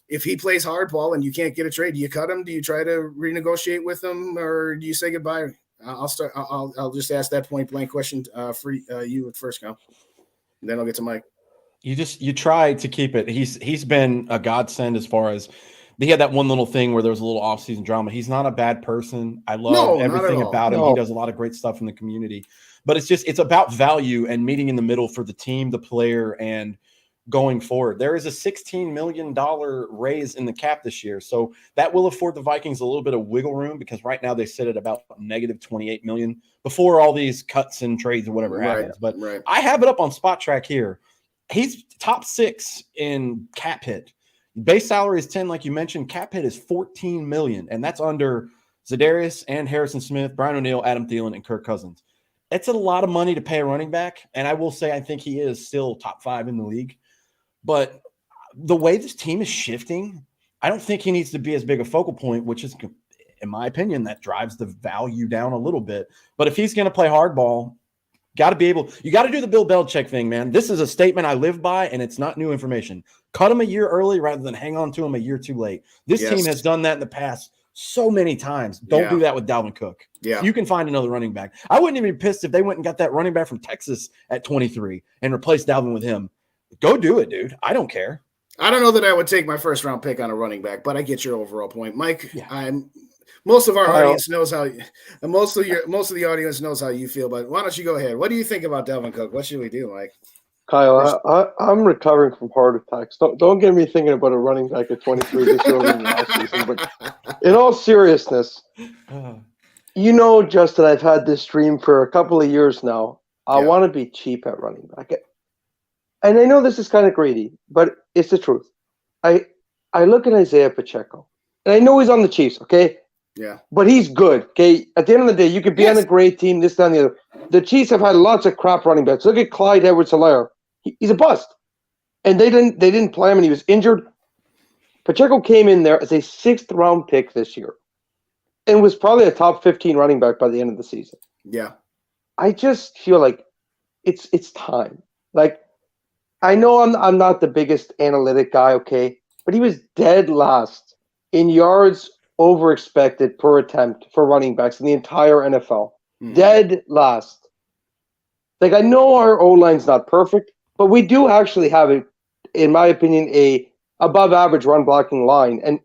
Speaker 1: if he plays hardball and you can't get a trade, do you cut him? Do you try to renegotiate with him, or do you say goodbye? I'll start. I'll just ask that point blank question for you at first, Kyle. And then I'll get to Mike.
Speaker 2: You try to keep it. He's been a godsend as far as he had that one little thing where there was a little off-season drama. He's not a bad person. I love everything about him. No. He does a lot of great stuff in the community, but it's about value and meeting in the middle for the team, the player, and going forward. There is a $16 million raise in the cap this year. So that will afford the Vikings a little bit of wiggle room, because right now they sit at about negative $28 million before all these cuts and trades or whatever happens. But I have it up on Spot Track here. He's top 6 in cap hit. Base salary is 10, like you mentioned. Cap hit is $14 million, and that's under Za'Darius and Harrison Smith, Brian O'Neill, Adam Thielen, and Kirk Cousins. It's a lot of money to pay a running back, and I will say I think he is still top 5 in the league. But the way this team is shifting, I don't think he needs to be as big a focal point, which is, in my opinion, that drives the value down a little bit. But if he's going to play hardball, you got to do the Bill Belichick thing, man. This is a statement I live by, and it's not new information. Cut him a year early rather than hang on to him a year too late. This team has done that in the past so many times. Don't do that with Dalvin Cook. Yeah. You can find another running back. I wouldn't even be pissed if they went and got that running back from Texas at 23 and replaced Dalvin with him. Go do it, dude. I don't care.
Speaker 1: I don't know that I would take my 1st round pick on a running back, but I get your overall point, Mike. Most of our audience knows how. Most of the audience knows how you feel. But why don't you go ahead? What do you think about Dalvin Cook? What should we do, Mike?
Speaker 3: Kyle, I'm recovering from heart attacks. Don't get me thinking about a running back at 23 this early in the offseason. But in all seriousness, Justin, I've had this dream for a couple of years now. I want to be cheap at running back. And I know this is kind of greedy, but it's the truth. I look at Isaiah Pacheco, and I know he's on the Chiefs, okay?
Speaker 1: Yeah.
Speaker 3: But he's good. Okay. At the end of the day, you could be on a great team, this, that, and the other. The Chiefs have had lots of crap running backs. Look at Clyde Edwards-Helaire. He's a bust. And they didn't play him, and he was injured. Pacheco came in there as a 6th-round pick this year and was probably a top 15 running back by the end of the season.
Speaker 1: Yeah.
Speaker 3: I just feel like it's time. Like, I know I'm not the biggest analytic guy, okay, but he was dead last in yards over expected per attempt for running backs in the entire NFL. Mm-hmm. Dead last. Like, I know our O-line's not perfect, but we do actually have, in my opinion, a above-average run-blocking line, and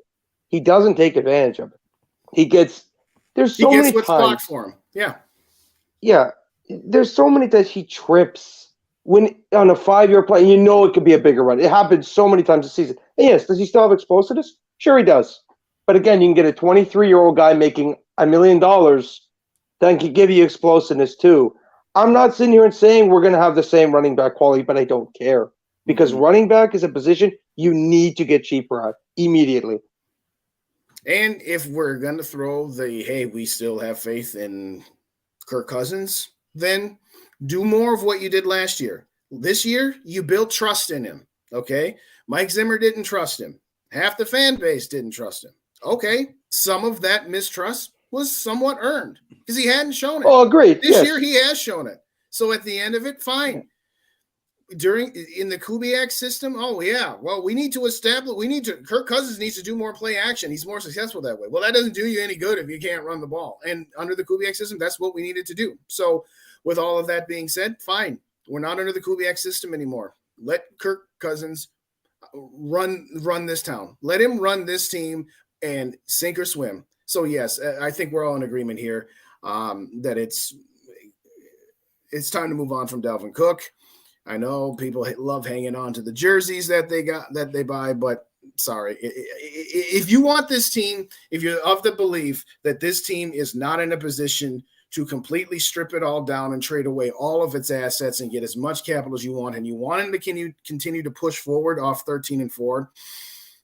Speaker 3: he doesn't take advantage of it. There's so many
Speaker 1: what's
Speaker 3: times
Speaker 1: blocked for him. Yeah.
Speaker 3: Yeah. There's so many that he trips when on a 5-year play, and you know it could be a bigger run. It happens so many times this season. And yes, does he still have explosiveness? Sure he does. But again, you can get a 23-year-old guy making $1 million that can give you explosiveness too. I'm not sitting here and saying we're going to have the same running back quality, but I don't care. Because running back is a position you need to get cheaper at immediately.
Speaker 1: And if we're going to throw hey, we still have faith in Kirk Cousins, then do more of what you did last year. This year, you built trust in him, okay? Mike Zimmer didn't trust him. Half the fan base didn't trust him. Okay, some of that mistrust was somewhat earned because he hadn't shown it.
Speaker 3: Oh, agreed.
Speaker 1: This year, he has shown it. So at the end of it, fine. In the Kubiak system, well, Kirk Cousins needs to do more play action. He's more successful that way. Well, that doesn't do you any good if you can't run the ball. And under the Kubiak system, that's what we needed to do. So with all of that being said, fine. We're not under the Kubiak system anymore. Let Kirk Cousins run this town. Let him run this team and sink or swim. So yes, I think we're all in agreement here that it's time to move on from Dalvin Cook. I know people love hanging on to the jerseys that they buy, but sorry. If you want this team, if you're of the belief that this team is not in a position to completely strip it all down and trade away all of its assets and get as much capital as you want, and you want them to continue to push forward off 13-4,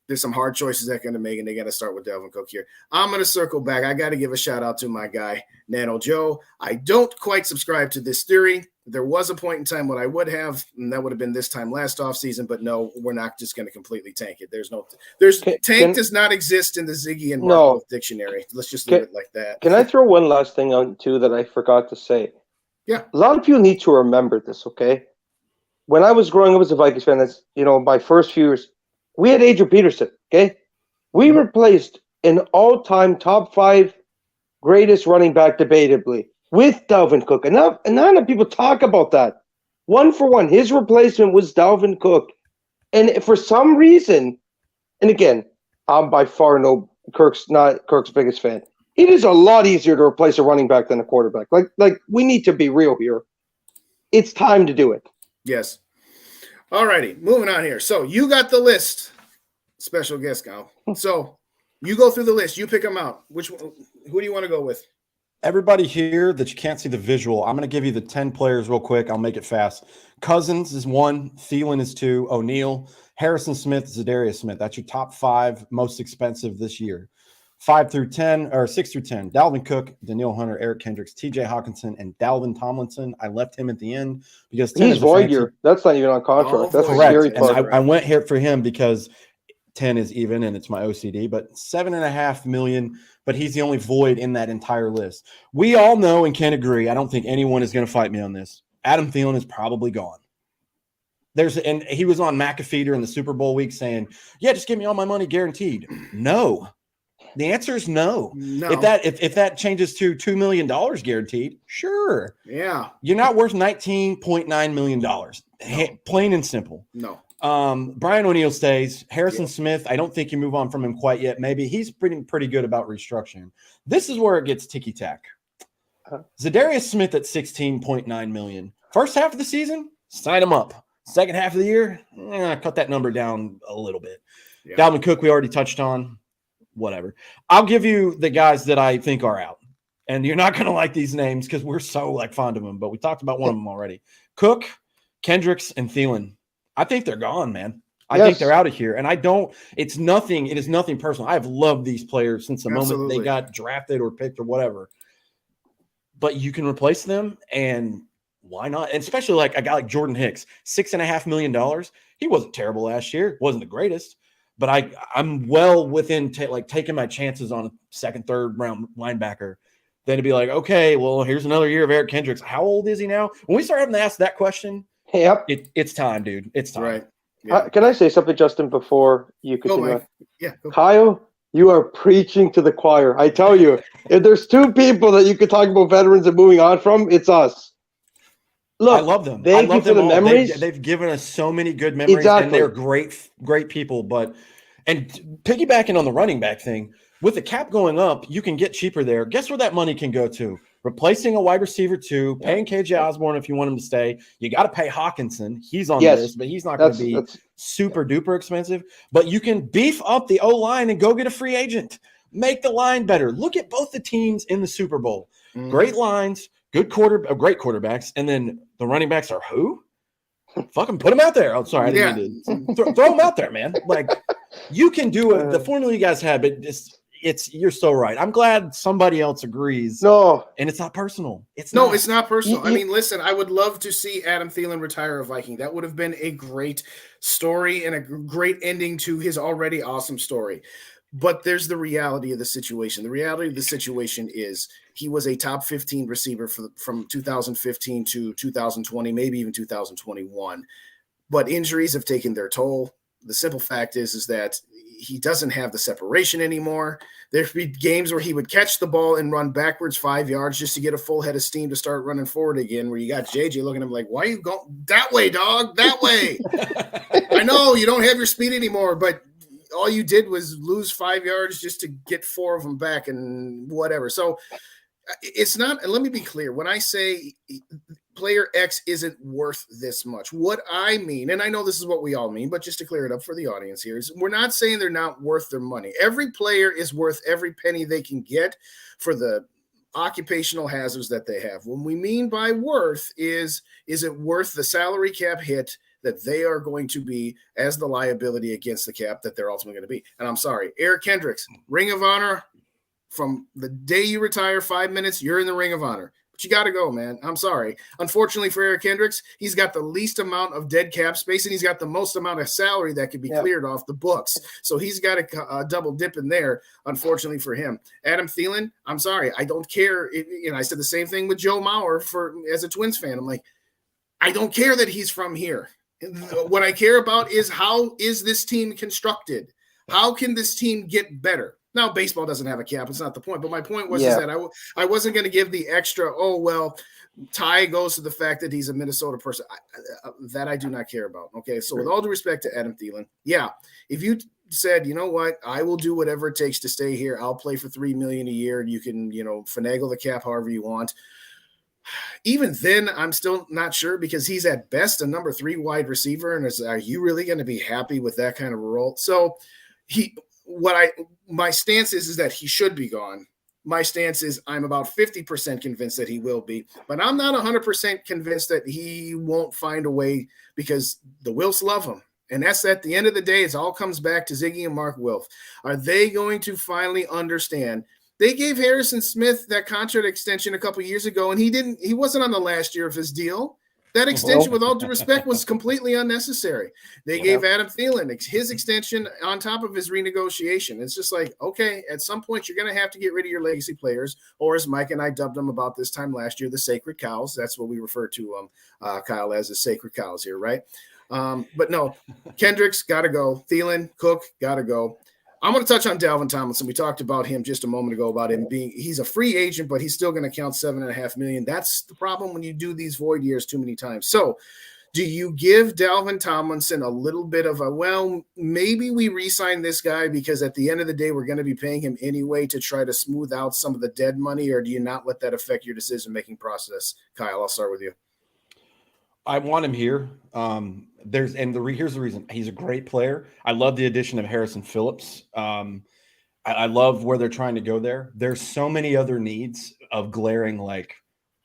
Speaker 1: there's some hard choices they're going to make, and they got to start with Dalvin Cook here. I'm going to circle back. I got to give a shout out to my guy, Nano Joe. I don't quite subscribe to this theory. There was a point in time when I would have, and that would have been this time last offseason, but no, we're not just going to completely tank it. Tank does not exist in the Ziggy and Markov dictionary. Let's just leave it like that.
Speaker 3: Can I throw one last thing on too that I forgot to say?
Speaker 1: Yeah.
Speaker 3: A lot of people need to remember this, okay? When I was growing up as a Vikings fan, that's, my first few years, we had Adrian Peterson, okay? We replaced an all-time top 5 greatest running back debatably with Dalvin Cook. And not enough people talk about that. 1-for-1, his replacement was Dalvin Cook. And for some reason, and again, I'm by far not Kirk's biggest fan. It is a lot easier to replace a running back than a quarterback. Like we need to be real here. It's time to do it.
Speaker 1: Yes. All righty, moving on here. So you got the list, special guest now. So you go through the list. You pick them out. Who do you want to go with?
Speaker 2: Everybody here that you can't see the visual, I'm going to give you the 10 players real quick. I'll make it fast. Cousins is 1. Thielen is 2. O'Neal. Harrison Smith, Zadarius Smith. That's your top 5 most expensive this year. 6 through 10. Dalvin Cook, Danielle Hunter, Eric Kendricks, TJ Hawkinson, and Dalvin Tomlinson. I left him at the end because 10
Speaker 3: he's void year. That's not even on contract. That's
Speaker 2: correct.
Speaker 3: Scary
Speaker 2: and I went here for him because 10 is even and it's my OCD, but $7.5 million. But he's the only void in that entire list. We all know and can agree. I don't think anyone is going to fight me on this. Adam Thielen is probably gone. And he was on McAfee during the Super Bowl week saying, "Yeah, just give me all my money guaranteed." No. The answer is no. If that changes to $2 million guaranteed, sure.
Speaker 1: Yeah.
Speaker 2: You're not worth $19.9 million. No. Plain and simple.
Speaker 1: No.
Speaker 2: Brian O'Neal stays. Harrison Smith, I don't think you move on from him quite yet. Maybe he's pretty good about restructuring. This is where it gets ticky-tack. Zadarius Smith at $16.9 million. First half of the season, sign him up. Second half of the year, cut that number down a little bit. Yeah. Dalvin Cook, we already touched on. Whatever. I'll give you the guys that I think are out. And you're not going to like these names because we're so fond of them, but we talked about one of them already. Cook, Kendricks, and Thielen. I think they're gone, man. I think they're out of here. And it is nothing personal. I've loved these players since the moment they got drafted or picked or whatever. But you can replace them, and why not? And especially like a guy like Jordan Hicks, $6.5 million. He wasn't terrible last year. Wasn't the greatest. But I'm well within taking my chances on a second, third round linebacker than to be like, okay, well, here's another year of Eric Kendricks. How old is he now? When we start having to ask that question, it's time, dude. It's time.
Speaker 1: Right. Yeah.
Speaker 3: Can I say something, Justin, before you continue?
Speaker 1: Go.
Speaker 3: Kyle, you are preaching to the choir. I tell you, if there's two people that you could talk about veterans and moving on from, it's us. Look,
Speaker 2: I love them.
Speaker 3: Thank you for the memories.
Speaker 2: They've given us so many good memories, and they're great people. And piggybacking on the running back thing, with the cap going up, you can get cheaper there. Guess where that money can go to? Replacing a wide receiver too, paying KJ Osborne if you want him to stay. You got to pay Hawkinson. He's on this, but he's not going to be super duper expensive. But you can beef up the O-line and go get a free agent. Make the line better. Look at both the teams in the Super Bowl. Great lines, great quarterbacks, and then the running backs are who? Fucking put them out there. I'm sorry, I didn't mean to throw them out there, man. Like you can do it. The formula you guys had, but you're so right. I'm glad somebody else agrees.
Speaker 3: No,
Speaker 2: and it's not personal. It's
Speaker 1: not personal. I mean, listen, I would love to see Adam Thielen retire a Viking. That would have been a great story and a great ending to his already awesome story. But there's the reality of the situation. The reality of the situation is he was a top 15 receiver from 2015 to 2020, maybe even 2021. But injuries have taken their toll. The simple fact is that he doesn't have the separation anymore. There'd be games where he would catch the ball and run backwards 5 yards just to get a full head of steam to start running forward again, where you got JJ looking at him like, why are you going that way, dog? That way. I know you don't have your speed anymore, but all you did was lose 5 yards just to get 4 of them back and whatever. So it's not, and let me be clear, when I say player X isn't worth this much, what I mean, and I know this is what we all mean, but just to clear it up for the audience here, is we're not saying they're not worth their money. Every player is worth every penny they can get for the occupational hazards that they have. What we mean by worth is it worth the salary cap hit that they are going to be as the liability against the cap that they're ultimately going to be? And I'm sorry, Eric Kendricks, Ring of Honor, from the day you retire, 5 minutes, you're in the Ring of Honor. But you got to go, man. I'm sorry. Unfortunately for Eric Kendricks, he's got the least amount of dead cap space, and he's got the most amount of salary that could be cleared off the books. So he's got a double dip in there, unfortunately for him. Adam Thielen, I'm sorry. I don't care. I said the same thing with Joe Mauer as a Twins fan. I'm like, I don't care that he's from here. What I care about is how is this team constructed? How can this team get better? Now, baseball doesn't have a cap. It's not the point. But my point was is that I wasn't going to give the extra, tie goes to the fact that he's a Minnesota person. That I do not care about. Okay, so with all due respect to Adam Thielen, if you said, you know what, I will do whatever it takes to stay here. I'll play for $3 million a year, and you can, finagle the cap however you want. Even then, I'm still not sure, because he's at best a number 3 wide receiver, and are you really going to be happy with that kind of role? So my stance is that he should be gone. My stance is I'm about 50% convinced that he will be, but I'm not 100% convinced that he won't find a way, because the Wilfs love him. And that's at the end of the day, it all comes back to Ziggy and Mark Wilf. Are they going to finally understand? They gave Harrison Smith that contract extension a couple years ago, and he wasn't on the last year of his deal. That extension, with all due respect, was completely unnecessary. They gave Adam Thielen his extension on top of his renegotiation. It's just like, okay, at some point you're going to have to get rid of your legacy players, or as Mike and I dubbed them about this time last year, the sacred cows. That's what we refer to Kyle as, the sacred cows here, right? But no, Kendricks got to go. Thielen, Cook got to go. I'm going to touch on Dalvin Tomlinson. We talked about him just a moment ago, about him he's a free agent, but he's still going to count $7.5 million. That's the problem when you do these void years too many times. So do you give Dalvin Tomlinson a little bit of maybe we re-sign this guy because at the end of the day, we're going to be paying him anyway to try to smooth out some of the dead money, or do you not let that affect your decision-making process? Kyle, I'll start with you.
Speaker 2: I want him here. Here's the reason. He's a great player. I love the addition of Harrison Phillips. I love where they're trying to go there. There's so many other needs of glaring, like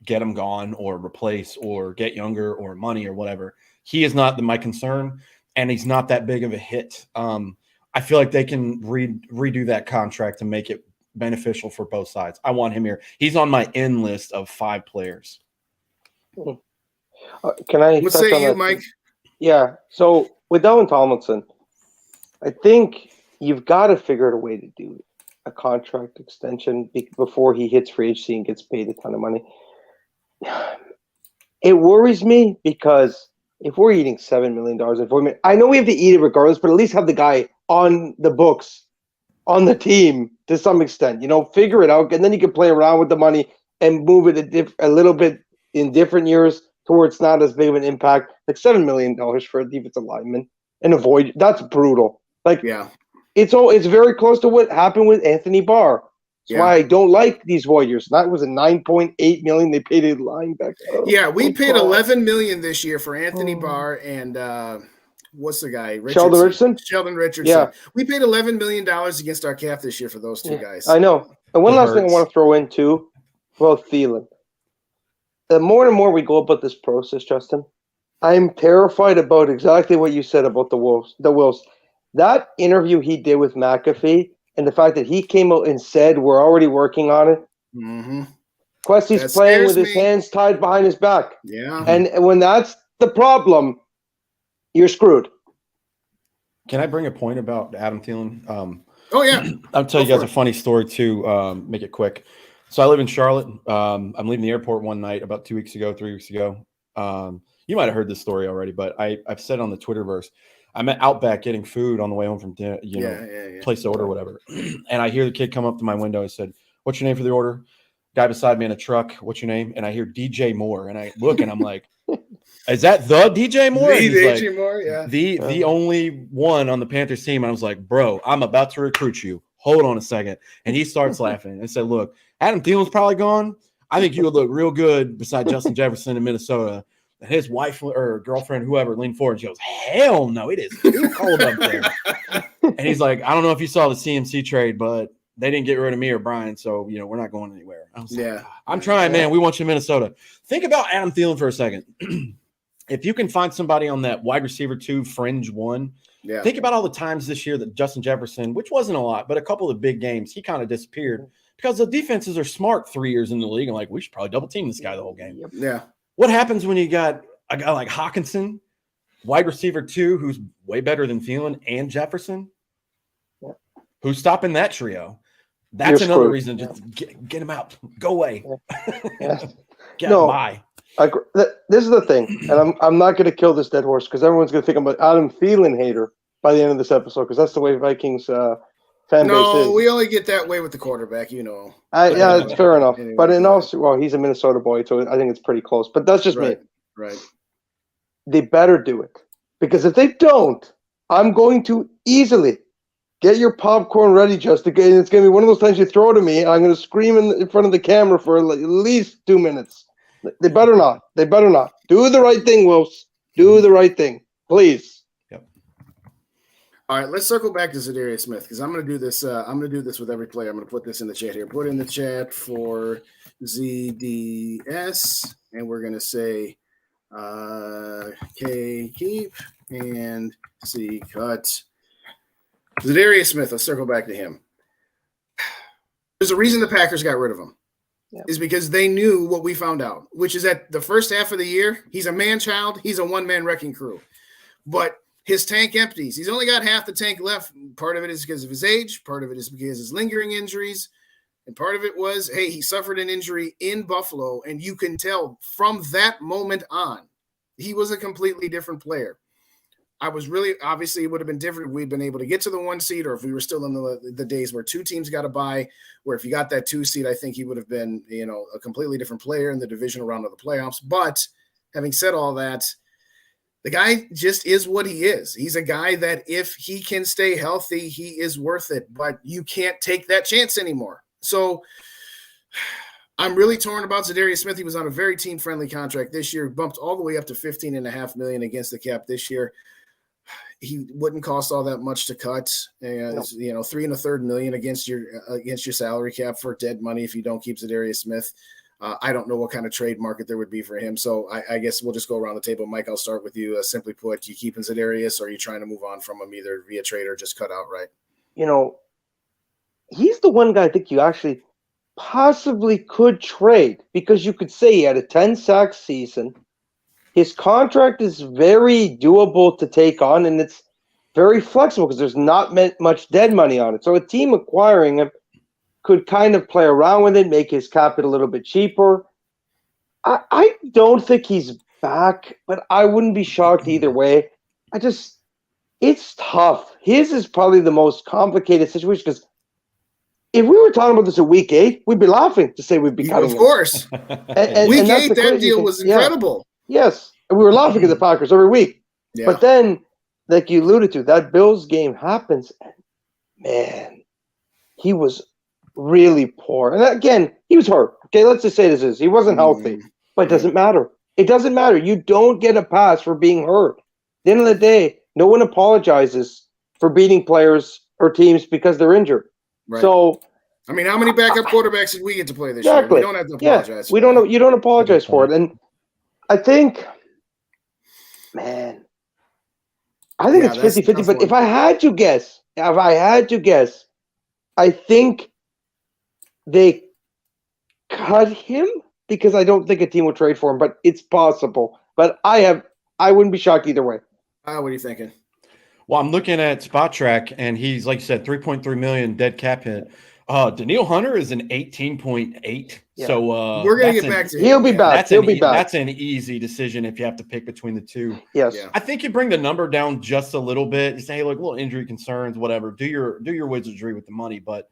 Speaker 2: get him gone or replace or get younger or money or whatever. He is not my concern. and he's not that big of a hit. I feel like they can redo that contract to make it beneficial for both sides. I want him here. He's on my in list of 5 players.
Speaker 3: Can I
Speaker 1: What
Speaker 3: touch
Speaker 1: say
Speaker 3: on
Speaker 1: you,
Speaker 3: that?
Speaker 1: Mike?
Speaker 3: Yeah. So with Dalvin Tomlinson, I think you've got to figure out a way to do a contract extension before he hits free agency and gets paid a ton of money. It worries me because if we're eating $7 million in 4 million, I know we have to eat it regardless, but at least have the guy on the books, on the team to some extent. Figure it out, and then you can play around with the money and move it a little bit in different years towards not as big of an impact. Like $7 million for a defensive lineman and avoid that's brutal. Like,
Speaker 1: Yeah.
Speaker 3: It's very close to what happened with Anthony Barr. That's why I don't like these Warriors. That was a $9.8 million they paid a linebacker.
Speaker 1: Yeah, we paid $11 million this year for Anthony Barr and what's the guy?
Speaker 3: Sheldon Richardson.
Speaker 1: Sheldon Richardson.
Speaker 3: Yeah.
Speaker 1: We paid $11 million against our cap this year for those two guys.
Speaker 3: I know. And one last thing I want to throw in too, about Thielen. The more and more we go about this process, Justin, I'm terrified about exactly what you said about the Wolves. That interview he did with McAfee and the fact that he came out and said we're already working on it.
Speaker 1: Mm-hmm.
Speaker 3: Questy's playing with his hands tied behind his back.
Speaker 1: Yeah.
Speaker 3: And when that's the problem, you're screwed.
Speaker 2: Can I bring a point about Adam Thielen?
Speaker 1: Oh, yeah.
Speaker 2: I'll tell you guys a funny story to make it quick. So I live in Charlotte. I'm leaving the airport one night about 3 weeks ago. You might have heard this story already, but I've said on the Twitterverse, I'm at Outback getting food on the way home from dinner, place to order or whatever. And I hear the kid come up to my window and said, "What's your name for the order?" Guy beside me in a truck, "What's your name?" And I hear DJ Moore. And I look and I'm like, "Is that the DJ Moore?"
Speaker 1: The DJ
Speaker 2: like,
Speaker 1: Moore, yeah.
Speaker 2: The only one on the Panthers team. And I was like, "Bro, I'm about to recruit you. Hold on a second." And he starts laughing and said, "Look, Adam Thielen's probably gone. I think you would look real good beside Justin Jefferson in Minnesota." And his wife or girlfriend, whoever, leaned forward and she goes, "Hell no, it is too cold up there." And he's like, "I don't know if you saw the CMC trade, but they didn't get rid of me or Brian, so we're not going anywhere." I was like, "I'm trying, man. We want you in Minnesota." Think about Adam Thielen for a second. If you can find somebody on that wide receiver 2 fringe 1, think about all the times this year that Justin Jefferson, which wasn't a lot, but a couple of big games, he kind of disappeared because the defenses are smart 3 years in the league and like, we should probably double team this guy the whole game.
Speaker 1: Yeah.
Speaker 2: What happens when you got a guy like Hawkinson, wide receiver 2, who's way better than Thielen and Jefferson? Who's stopping that trio? That's
Speaker 3: You're
Speaker 2: another
Speaker 3: screwed.
Speaker 2: reason to get him out. Go away. Get
Speaker 3: No.
Speaker 2: by.
Speaker 3: This is the thing, and I'm not going to kill this dead horse because everyone's going to think I'm an Adam Thielen hater by the end of this episode because that's the way Vikings fan base is.
Speaker 1: No, we only get that way with the quarterback,
Speaker 3: Yeah, it's fair enough.
Speaker 1: Anyway,
Speaker 3: but well, he's a Minnesota boy, so I think it's pretty close. But that's just me.
Speaker 1: Right.
Speaker 3: They better do it because if they don't, I'm going to easily get your popcorn ready, Justin. It's going to be one of those times you throw it at me, and I'm going to scream in front of the camera for at least 2 minutes. They better not. They better not. Do the right thing, Wills. Do the right thing, please.
Speaker 2: Yep.
Speaker 1: All right, let's circle back to Zadarius Smith because I'm going to do this. I'm going to do this with every player. I'm going to put this in the chat here. Put in the chat for ZDS, and we're going to say K keep and C cut. Zadarius Smith. Let's circle back to him. There's a reason the Packers got rid of him. Is because they knew what we found out, which is that the first half of the year, he's a man-child. He's a one-man wrecking crew. But his tank empties. He's only got half the tank left. Part of it is because of his age. Part of it is because of his lingering injuries. And part of it was, hey, he suffered an injury in Buffalo, and you can tell from that moment on, he was a completely different player. Obviously, it would have been different if we'd been able to get to the 1 seed or if we were still in the days where 2 teams got a bye, where if you got that 2 seed, I think he would have been, a completely different player in the divisional round of the playoffs. But having said all that, the guy just is what he is. He's a guy that if he can stay healthy, he is worth it, but you can't take that chance anymore. So I'm really torn about Zadarius Smith. He was on a very team-friendly contract this year, bumped all the way up to $15.5 million against the cap this year. He wouldn't cost all that much to cut. $3.33 million against your salary cap for dead money if you don't keep Zadarius Smith. I don't know what kind of trade market there would be for him. So I guess we'll just go around the table. Mike, I'll start with you. Simply put, you keeping Za'Darius, or are you trying to move on from him either via trade or just cut outright?
Speaker 3: He's the one guy I think you actually possibly could trade, because you could say he had a 10-sack season. His contract is very doable to take on, and it's very flexible because there's not much dead money on it. So a team acquiring him could kind of play around with it, make his cap a little bit cheaper. I don't think he's back, but I wouldn't be shocked either way. It's tough. His is probably the most complicated situation, because if we were talking about this at week 8, we'd be laughing to say we'd be cutting him.
Speaker 1: Of course. Week 8, that deal was incredible.
Speaker 3: Yes. And we were laughing at the Packers every week.
Speaker 1: Yeah.
Speaker 3: But then, like you alluded to, that Bills game happens, and man, he was really poor. And again, he was hurt. Okay, let's just say this is. He wasn't healthy. But it doesn't matter. It doesn't matter. You don't get a pass for being hurt. At the end of the day, no one apologizes for beating players or teams because they're injured.
Speaker 1: Right.
Speaker 3: So,
Speaker 1: I mean, how many backup quarterbacks did we get to play this year? We don't have to apologize.
Speaker 3: We don't. You don't apologize for it. And I think, man, it's 50-50. But if I had to guess, I think they cut him, because I don't think a team would trade for him. But it's possible. But I wouldn't be shocked either way.
Speaker 1: What are you thinking?
Speaker 2: Well, I'm looking at Spot Track, and he's, like you said, 3.3 million dead cap hit. Danielle Hunter is an 18.8.
Speaker 3: Yeah.
Speaker 2: So
Speaker 1: we're gonna get back to him.
Speaker 3: He'll be back. He'll be back.
Speaker 2: That's an easy decision if you have to pick between the two.
Speaker 3: Yes.
Speaker 2: I think you bring the number down just a little bit. You say, hey, look, little injury concerns, whatever. Do your wizardry with the money. But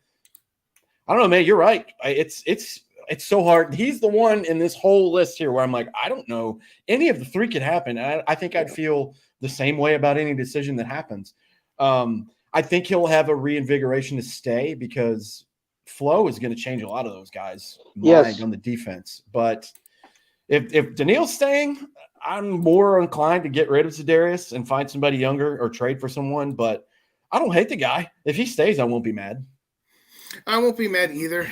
Speaker 2: I don't know, man. You're right. It's so hard. He's the one in this whole list here where I'm like, I don't know. Any of the three could happen. I think I'd feel the same way about any decision that happens. I think he'll have a reinvigoration to stay, because Flo is going to change a lot of those guys' mind on the defense. But if Daniil's staying, I'm more inclined to get rid of Za'Darius and find somebody younger or trade for someone. But I don't hate the guy. If he stays, I won't be mad.
Speaker 1: I won't be mad either.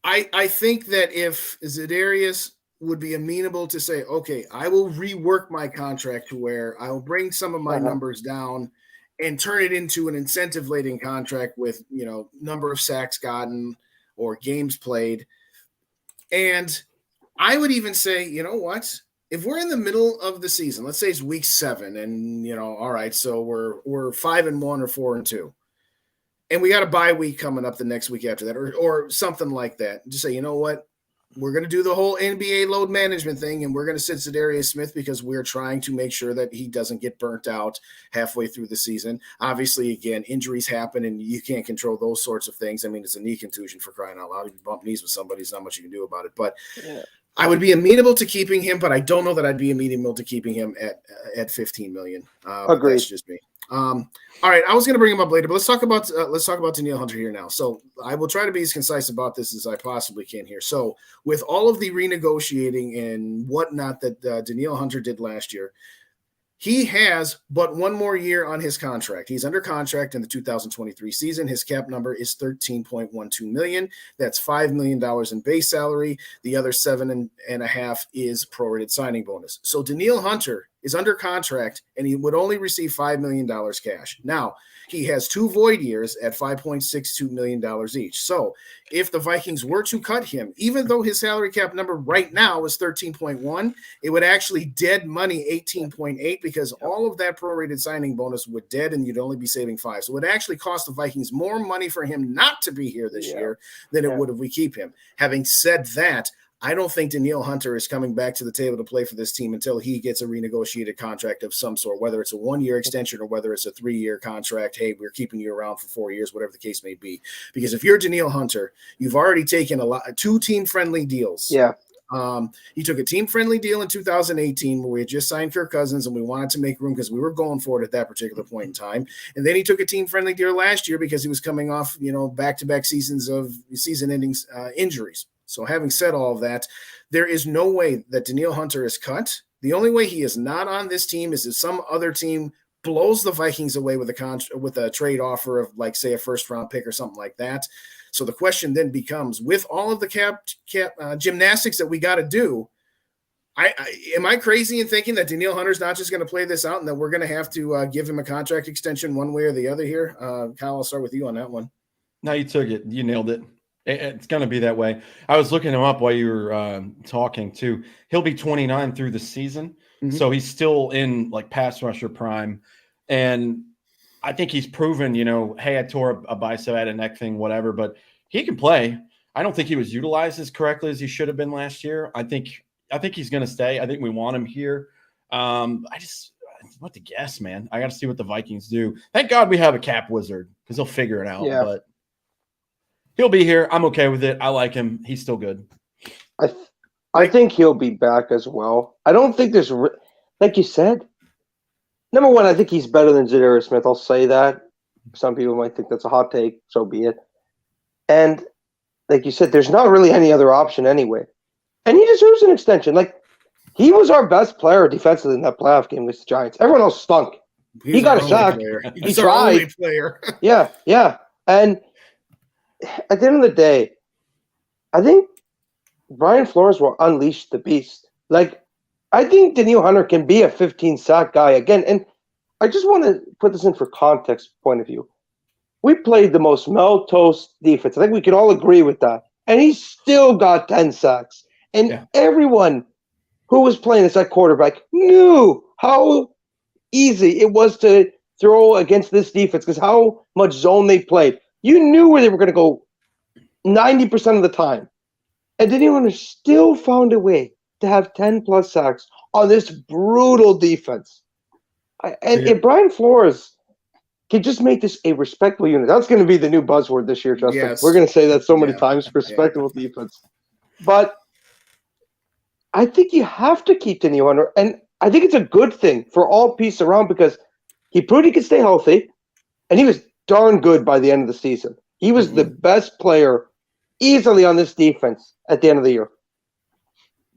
Speaker 1: I think that if Za'Darius would be amenable to say, okay, I will rework my contract to where I will bring some of my numbers down and turn it into an incentive-laden contract with, number of sacks gotten or games played. And I would even say, you know what? If we're in the middle of the season, let's say it's week 7, and, all right, so we're 5-1 or 4-2. And we got a bye week coming up the next week after that, or something like that. Just say, you know what? We're going to do the whole NBA load management thing, and we're going to sit Za'Darius Smith because we're trying to make sure that he doesn't get burnt out halfway through the season. Obviously, again, injuries happen, and you can't control those sorts of things. I mean, it's a knee contusion, for crying out loud. If you bump knees with somebody, there's not much you can do about it. But I would be amenable to keeping him, but I don't know that I'd be amenable to keeping him at $15 million.
Speaker 3: Agreed.
Speaker 1: That's just me. All right, I was going to bring him up later, but let's talk about Danielle Hunter here now. So I will try to be as concise about this as I possibly can here. So with all of the renegotiating and whatnot that Danielle Hunter did last year, he has but one more year on his contract. He's under contract in the 2023 season. His cap number is $13.12 million. That's $5 million in base salary. The other $7.5 million is prorated signing bonus. So Danielle Hunter is under contract, and he would only receive $5 million cash. Now, he has 2 void years at $5.62 million each. So if the Vikings were to cut him, even though his salary cap number right now is 13.1, it would actually dead money 18.8, because all of that prorated signing bonus would dead, and you'd only be saving 5. So it would actually cost the Vikings more money for him not to be here this year than it would if we keep him. Having said that, I don't think Danielle Hunter is coming back to the table to play for this team until he gets a renegotiated contract of some sort, whether it's a 1-year extension or whether it's a 3-year contract. Hey, we're keeping you around for 4 years, whatever the case may be. Because if you're Danielle Hunter, you've already taken 2 team-friendly deals.
Speaker 3: Yeah.
Speaker 1: He took a team-friendly deal in 2018 where we had just signed Kirk Cousins, and we wanted to make room because we were going for it at that particular point in time. And then he took a team-friendly deal last year because he was coming off, back-to-back seasons of season-ending injuries. So having said all of that, there is no way that Danielle Hunter is cut. The only way he is not on this team is if some other team blows the Vikings away with a trade offer of, like, say, a first-round pick or something like that. So the question then becomes, with all of the cap gymnastics that we got to do, am I crazy in thinking that Danielle Hunter's not just going to play this out and that we're going to have to give him a contract extension one way or the other here? Kyle, I'll start with you on that one.
Speaker 2: No, you took it. You nailed it. It's going to be that way. I was looking him up while you were talking too. He'll be 29 through the season. Mm-hmm. So he's still in like pass rusher prime. And I think he's proven, hey, I tore a bicep, I had a neck thing, whatever, but he can play. I don't think he was utilized as correctly as he should have been last year. I think he's going to stay. I think we want him here. What to guess, man. I got to see what the Vikings do. Thank God we have a cap wizard because he'll figure it out. Yeah. But he'll be here. I'm okay with it. I like him. He's still good.
Speaker 3: I think he'll be back as well. I don't think there's, like you said, number one, I think he's better than Zadarius Smith. I'll say that. Some people might think that's a hot take. So be it. And like you said, there's not really any other option anyway. And he deserves an extension. Like, he was our best player defensively in that playoff game against the Giants. Everyone else stunk. He got a sack.
Speaker 1: He's our only player.
Speaker 3: Yeah. And at the end of the day, I think Brian Flores will unleash the beast. Like, I think Danielle Hunter can be a 15-sack guy again. And I just want to put this in for context point of view. We played the most melquetoast defense. I think we can all agree with that. And he still got 10 sacks. And everyone who was playing as that quarterback knew how easy it was to throw against this defense because how much zone they played. You knew where they were going to go 90% of the time. And Danielle Hunter still found a way to have 10-plus sacks on this brutal defense. If Brian Flores can just make this a respectable unit, that's going to be the new buzzword this year, Justin. Yes. We're going to say that so many times, respectable defense. But I think you have to keep Danielle Hunter, and I think it's a good thing for all pieces around because he proved he could stay healthy, and he was darn good by the end of the season. He was the best player easily on this defense at the end of the year.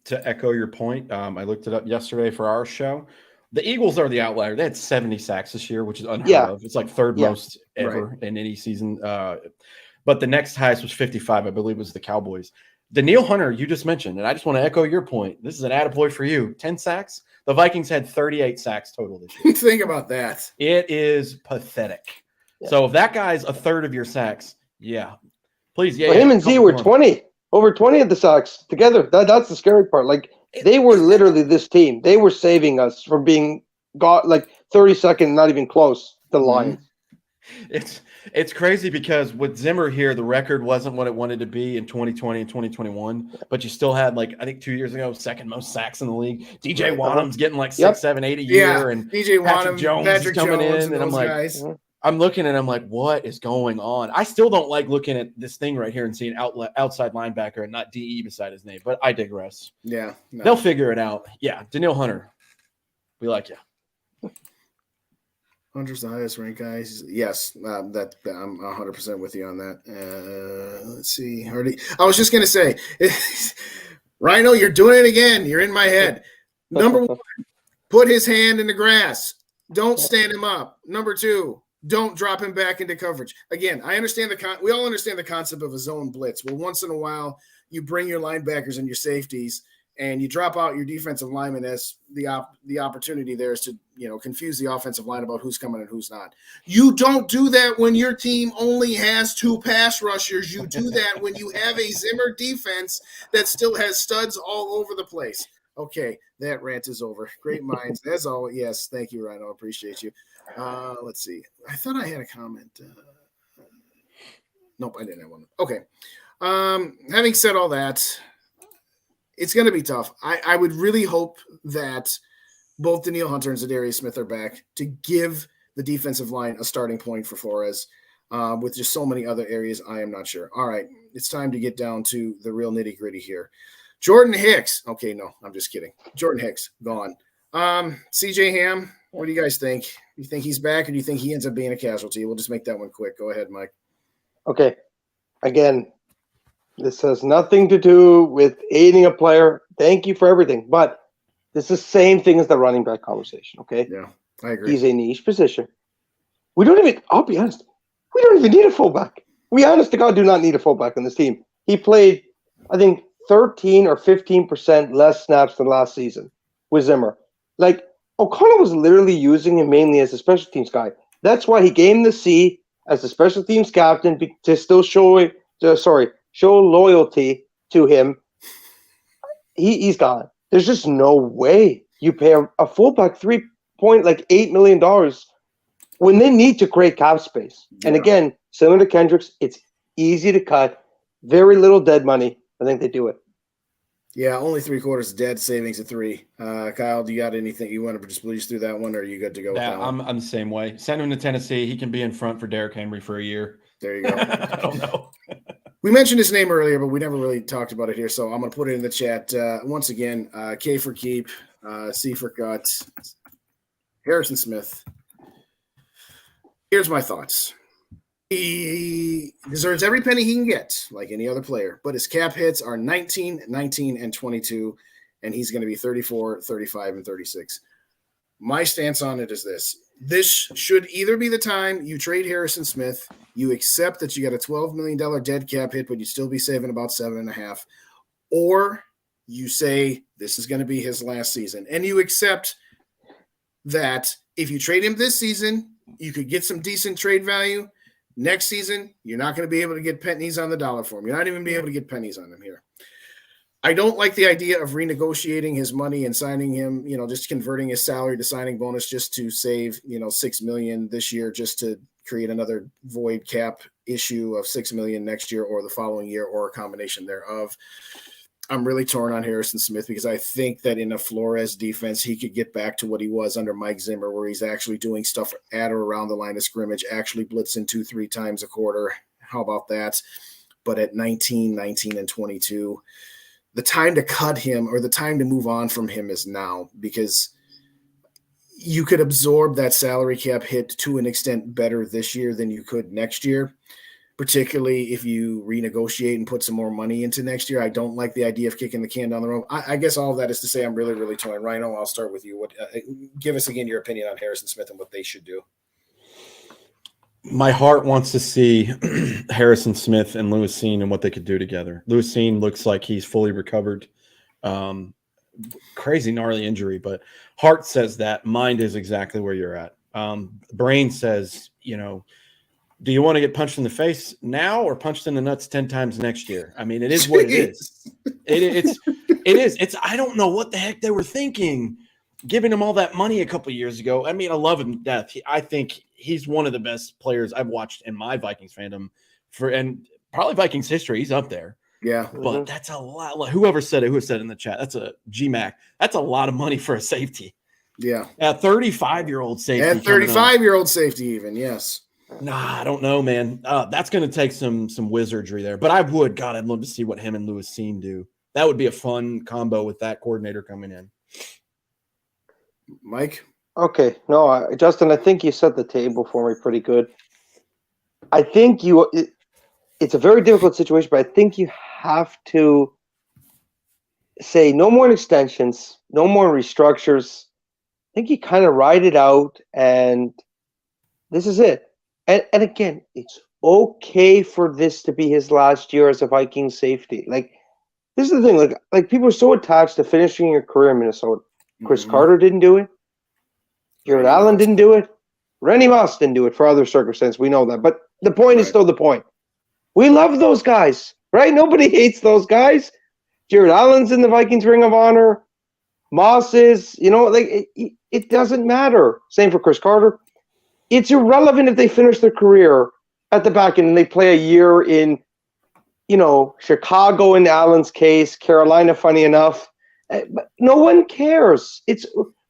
Speaker 2: To echo your point, I looked it up yesterday for our show. The Eagles are the outlier. They had 70 sacks this year, which is unheard of. It's like third most ever in any season. But the next highest was 55, I believe, was the Cowboys. Danielle Hunter, you just mentioned, and I just want to echo your point. This is an attaboy for you. 10 sacks. The Vikings had 38 sacks total this year.
Speaker 1: Think about that.
Speaker 2: It is pathetic. Yeah. So if that guy's a third of your sacks, please.
Speaker 3: Well, him and Z were 20. Over 20 of the sacks together. That's the scary part. Like, they were literally this team. They were saving us from being got like 32nd, not even close to the Lions.
Speaker 2: It's crazy because with Zimmer here, the record wasn't what it wanted to be in 2020 and 2021, but you still had, like, I think 2 years ago, second most sacks in the league. DJ Wanham's getting like 6, 7, 8 a year, and
Speaker 1: DJ
Speaker 2: Patrick Jones is coming in, and I'm like,
Speaker 1: guys.
Speaker 2: I'm looking and I'm like, what is going on? I still don't like looking at this thing right here and seeing outside linebacker and not DE beside his name, but I digress.
Speaker 1: Yeah. No.
Speaker 2: They'll figure it out. Yeah. Danielle Hunter. We like you.
Speaker 1: Hunter's the highest ranked guy. Yes. That I'm 100% with you on that. Let's see. I was just going to say, Rhino, you're doing it again. You're in my head. Number 1, put his hand in the grass. Don't stand him up. Number 2, don't drop him back into coverage. Again, I understand we all understand the concept of a zone blitz. Well, once in a while, you bring your linebackers and your safeties, and you drop out your defensive lineman as the opportunity there is to confuse the offensive line about who's coming and who's not. You don't do that when your team only has 2 pass rushers. You do that when you have a Zimmer defense that still has studs all over the place. Okay, that rant is over. Great minds, as always. Yes, thank you, Rhino. Appreciate you. Let's see. I thought I had a comment. Nope, I didn't have one. Okay. Having said all that, it's going to be tough. I would really hope that both Danielle Hunter and Zadarius Smith are back to give the defensive line a starting point for Flores. With just so many other areas, I am not sure. All right, it's time to get down to the real nitty-gritty here. Jordan Hicks. Okay, no, I'm just kidding. Jordan Hicks, gone. CJ Ham, what do you guys think? Do you think he's back, or do you think he ends up being a casualty? We'll just make that one quick. Go ahead, Mike.
Speaker 3: Okay. Again, this has nothing to do with aiding a player. Thank you for everything. But it's the same thing as the running back conversation, okay?
Speaker 1: Yeah. I agree.
Speaker 3: He's a niche position. I'll be honest, we don't even need a fullback. We honest to God do not need a fullback on this team. He played, I think, 13 or 15% less snaps than last season with Zimmer. Like, O'Connell was literally using him mainly as a special teams guy. That's why he gave him the C as the special teams captain to still show loyalty to him. He's gone. There's just no way you pay a fullback $3.8 million when they need to create cap space. Yeah. And again, similar to Kendricks, it's easy to cut, very little dead money. I think they do it.
Speaker 1: Yeah, only 3/4 dead, savings of 3. Kyle, do you got anything you want to just please through that one, or are you good to go with that one?
Speaker 2: I'm the same way. Send him to Tennessee. He can be in front for Derrick Henry for a year.
Speaker 1: There you go.
Speaker 2: I don't know.
Speaker 1: We mentioned his name earlier, but we never really talked about it here, so I'm going to put it in the chat. Once again, K for keep, C for cut, Harrison Smith. Here's my thoughts. He deserves every penny he can get, like any other player, but his cap hits are 19, 19, and 22, and he's going to be 34, 35, and 36. My stance on it is this. This should either be the time you trade Harrison Smith, you accept that you got a $12 million dead cap hit, but you'd still be saving about 7.5, or you say this is going to be his last season, and you accept that if you trade him this season, you could get some decent trade value. Next season, you're not going to be able to get pennies on the dollar for him. You're not even be able to get pennies on him here. I don't like the idea of renegotiating his money and signing him, just converting his salary to signing bonus just to save, $6 million this year, just to create another void cap issue of $6 million next year or the following year or a combination thereof. I'm really torn on Harrison Smith because I think that in a Flores defense, he could get back to what he was under Mike Zimmer, where he's actually doing stuff at or around the line of scrimmage, actually blitzing 2-3 times a quarter. How about that? But at 19, 19, and 22, the time to cut him or the time to move on from him is now, because you could absorb that salary cap hit to an extent better this year than you could next year. Particularly if you renegotiate and put some more money into next year. I don't like the idea of kicking the can down the road. I guess all of that is to say I'm really, really torn. Rhino, I'll start with you. Give us again your opinion on Harrison Smith and what they should do.
Speaker 2: My heart wants to see Harrison Smith and Lewis Cine and what they could do together. Lewis Cine looks like he's fully recovered. Crazy gnarly injury, but heart says that. Mind is exactly where you're at. Brain says, do you want to get punched in the face now or punched in the nuts 10 times next year? I mean, it is what it is. It is. I don't know what the heck they were thinking, giving him all that money a couple of years ago. I mean, I love him to death. I think he's one of the best players I've watched in my Vikings fandom and probably Vikings history. He's up there.
Speaker 1: Yeah.
Speaker 2: But that's a lot. Who said it in the chat? That's a GMAC. That's a lot of money for a safety.
Speaker 1: Yeah.
Speaker 2: A 35-year-old safety.
Speaker 1: At 35-year-old safety even, yes.
Speaker 2: Nah, I don't know, man. That's going to take some wizardry there. But I'd love to see what him and Lewis Cine do. That would be a fun combo with that coordinator coming in.
Speaker 1: Mike?
Speaker 3: Okay. No, Justin, I think you set the table for me pretty good. I think it's a very difficult situation, but I think you have to say no more extensions, no more restructures. I think you kind of ride it out, and this is it. And again, it's okay for this to be his last year as a Viking safety. Like, this is the thing. Like people are so attached to finishing your career in Minnesota. Chris Carter didn't do it. Jared Allen didn't do it. Randy Moss didn't do it for other circumstances. We know that. But the point is still the point. We love those guys, right? Nobody hates those guys. Jared Allen's in the Vikings Ring of Honor. Moss is, it doesn't matter. Same for Chris Carter. It's irrelevant if they finish their career at the back end and they play a year in, Chicago in Allen's case, Carolina, funny enough. But no one cares.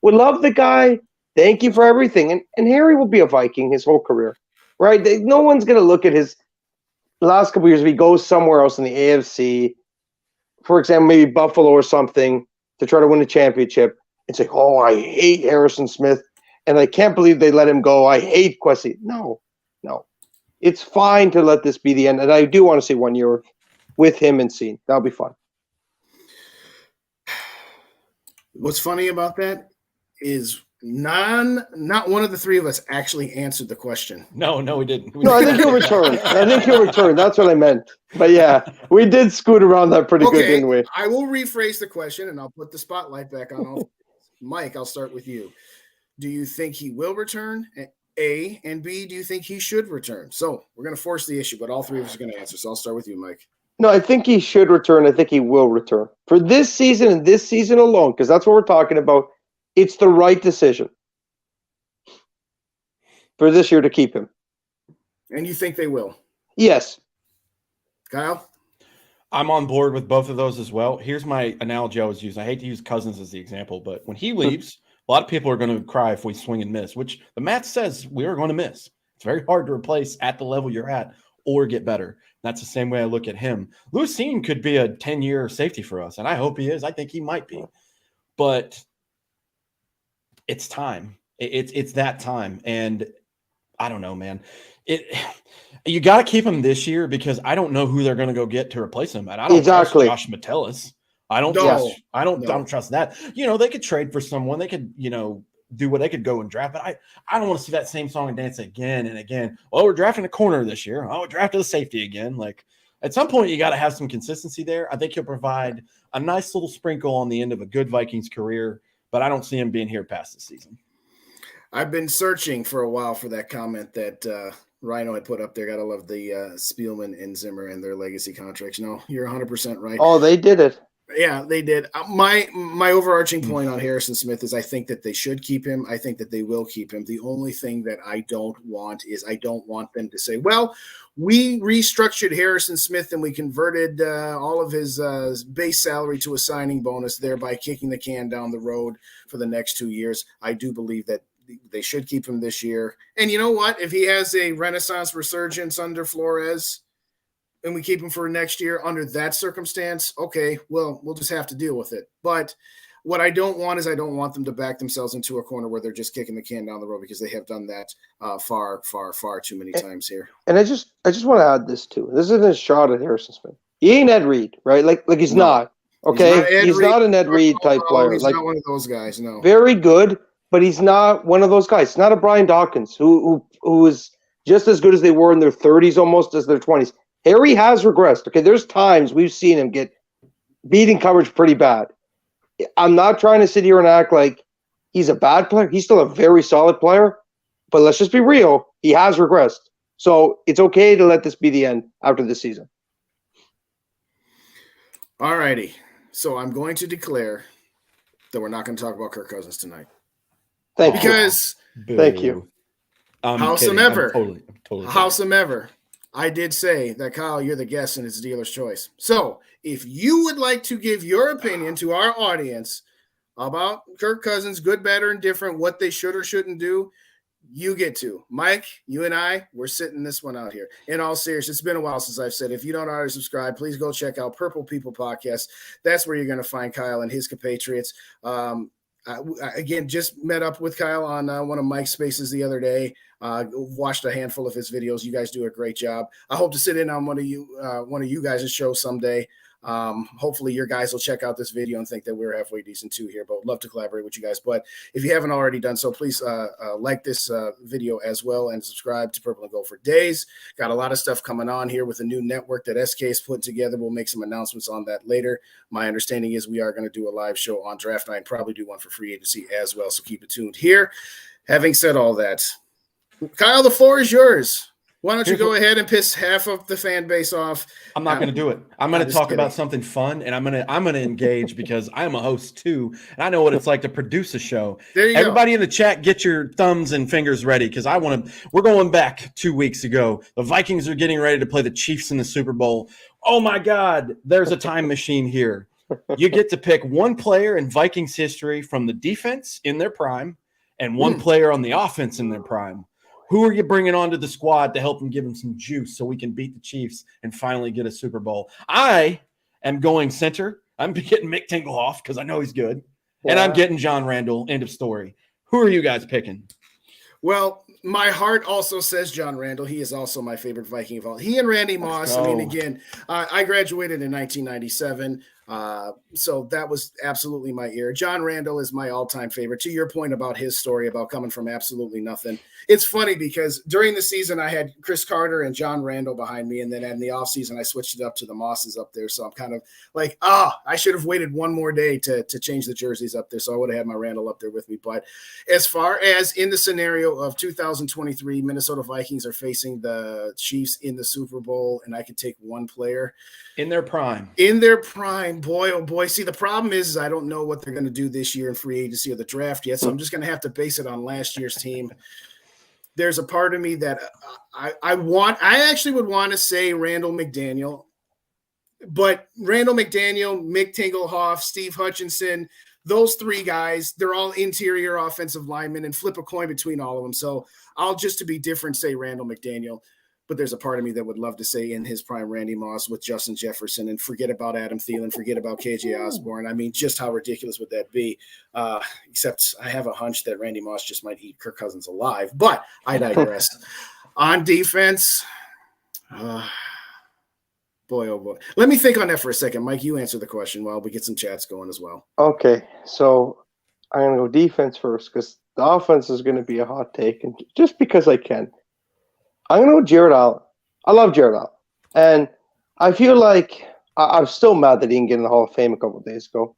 Speaker 3: We love the guy. Thank you for everything. And Harry will be a Viking his whole career, right? No one's going to look at his last couple of years if he goes somewhere else in the AFC, for example, maybe Buffalo or something, to try to win a championship and say, oh, I hate Harrison Smith. And I can't believe they let him go. I hate Kwesi. No. It's fine to let this be the end. And I do want to see 1 year with him and Cine. That'll be fun.
Speaker 1: What's funny about that is Not one of the three of us actually answered the question.
Speaker 2: No, we didn't.
Speaker 3: No, I think he'll return. That's what I meant. But yeah, we did scoot around that pretty good, didn't we?
Speaker 1: I will rephrase the question, and I'll put the spotlight back on all. Mike, I'll start with you. Do you think he will return? A, and B, do you think he should return? So we're going to force the issue, but all three of us are going to answer. So I'll start with you, Mike.
Speaker 3: No, I think he should return. I think he will return. For this season and this season alone, because that's what we're talking about, it's the right decision for this year to keep him.
Speaker 1: And you think they will?
Speaker 3: Yes.
Speaker 1: Kyle?
Speaker 2: I'm on board with both of those as well. Here's my analogy I was using. I hate to use Cousins as the example, but when he leaves, a lot of people are going to cry if we swing and miss, which the math says we are going to miss. It's very hard to replace at the level you're at or get better. That's the same way I look at him. Lucien could be a 10-year safety for us, and I hope he is. I think he might be. But it's time. It's that time. And I don't know, man. You got to keep him this year because I don't know who they're going to go get to replace him. And I don't trust Josh Metellus. I don't trust that. They could trade for someone. They could, do what they could go and draft. But I don't want to see that same song and dance again and again. Well, we're drafting a corner this year. Oh, we're drafting a safety again. Like at some point, you got to have some consistency there. I think he'll provide a nice little sprinkle on the end of a good Vikings career, but I don't see him being here past this season.
Speaker 1: I've been searching for a while for that comment that Rhino had put up there. Gotta love the Spielman and Zimmer and their legacy contracts. No, you're 100% right.
Speaker 3: Oh, they did it.
Speaker 1: Yeah, they did. My overarching point on Harrison Smith is I think that they should keep him. I think that they will keep him. The only thing that I don't want is I don't want them to say, well, we restructured Harrison Smith and we converted all of his base salary to a signing bonus, thereby kicking the can down the road for the next 2 years. I do believe that they should keep him this year. And you know what? If he has a renaissance resurgence under Flores and we keep him for next year under that circumstance, okay, well, we'll just have to deal with it. But what I don't want is I don't want them to back themselves into a corner where they're just kicking the can down the road because they have done that far, far, far too many times here.
Speaker 3: And I just want to add this too. This isn't a shot at Harrison Smith. He ain't Ed Reed, right? Like he's not. Okay, he's not an Ed Reed type player.
Speaker 1: He's not one of those guys. No,
Speaker 3: very good, but he's not one of those guys. He's not a Brian Dawkins who is just as good as they were in their 30s, almost as their 20s. Harry has regressed. Okay, there's times we've seen him get beating coverage pretty bad. I'm not trying to sit here and act like he's a bad player. He's still a very solid player, but let's just be real. He has regressed. So it's okay to let this be the end after this season.
Speaker 1: All righty. So I'm going to declare that we're not going to talk about Kirk Cousins tonight.
Speaker 3: Thank you.
Speaker 1: Howsomever, I did say that, Kyle, you're the guest and it's dealer's choice. So if you would like to give your opinion to our audience about Kirk Cousins, good, bad, or indifferent, what they should or shouldn't do, you get to. Mike, you and I, we're sitting this one out here. In all seriousness, it's been a while since I've said, if you don't already subscribe, please go check out Purple People Podcast. That's where you're going to find Kyle and his compatriots. Again, just met up with Kyle on one of Mike's spaces the other day. Watched a handful of his videos. You guys do a great job. I hope to sit in on one of you guys' shows someday. Hopefully your guys will check out this video and think that we're halfway decent too here, but would love to collaborate with you guys. But if you haven't already done so, please like this video as well and subscribe to Purple and Gold for Days. Got a lot of stuff coming on here with a new network that SK has put together. We'll make some announcements on that later. My understanding is we are going to do a live show on draft night, probably do one for free agency as well. So keep it tuned here. Having said all that, Kyle, the floor is yours. Why don't you go ahead and piss half of the fan base off?
Speaker 2: I'm not going to do it. I'm going to talk about something fun, and I'm going to engage because I'm a host too, and I know what it's like to produce a show. Everybody in the chat, get your thumbs and fingers ready because we're going back 2 weeks ago. The Vikings are getting ready to play the Chiefs in the Super Bowl. Oh my God, there's a time machine here. You get to pick one player in Vikings history from the defense in their prime and one player on the offense in their prime. Who are you bringing onto the squad to help them give them some juice so we can beat the Chiefs and finally get a Super Bowl? I am going center. I'm getting Mick Tinglehoff because I know he's good. Yeah. And I'm getting John Randall. End of story. Who are you guys picking?
Speaker 1: Well, my heart also says John Randall. He is also my favorite Viking of all. He and Randy Moss. I mean, again, I graduated in 1997. So that was absolutely my ear. John Randall is my all-time favorite. To your point about his story about coming from absolutely nothing, it's funny because during the season I had Chris Carter and John Randall behind me, and then in the offseason I switched it up to the Mosses up there. So I'm kind of like, I should have waited one more day to change the jerseys up there, so I would have had my Randall up there with me. But as far as in the scenario of 2023, Minnesota Vikings are facing the Chiefs in the Super Bowl, and I could take one player
Speaker 2: in their prime.
Speaker 1: Boy, oh boy. See, the problem is I don't know what they're going to do this year in free agency or the draft yet, so I'm just going to have to base it on last year's team. There's a part of me that I actually would want to say Randall McDaniel, but Randall McDaniel, Mick Tingelhoff, Steve Hutchinson, those three guys, they're all interior offensive linemen, and flip a coin between all of them. So I'll just to be different say Randall McDaniel. But there's a part of me that would love to say in his prime Randy Moss with Justin Jefferson, and forget about Adam Thielen, forget about KJ Osborne. I mean, just how ridiculous would that be? Except I have a hunch that Randy Moss just might eat Kirk Cousins alive. But I digress. On defense, boy, oh boy. Let me think on that for a second. Mike, you answer the question while we get some chats going as well.
Speaker 3: Okay, so I'm going to go defense first because the offense is going to be a hot take, and just because I can. I'm going to go Jared Allen. I love Jared Allen. And I feel like I'm still mad that he didn't get in the Hall of Fame a couple of days ago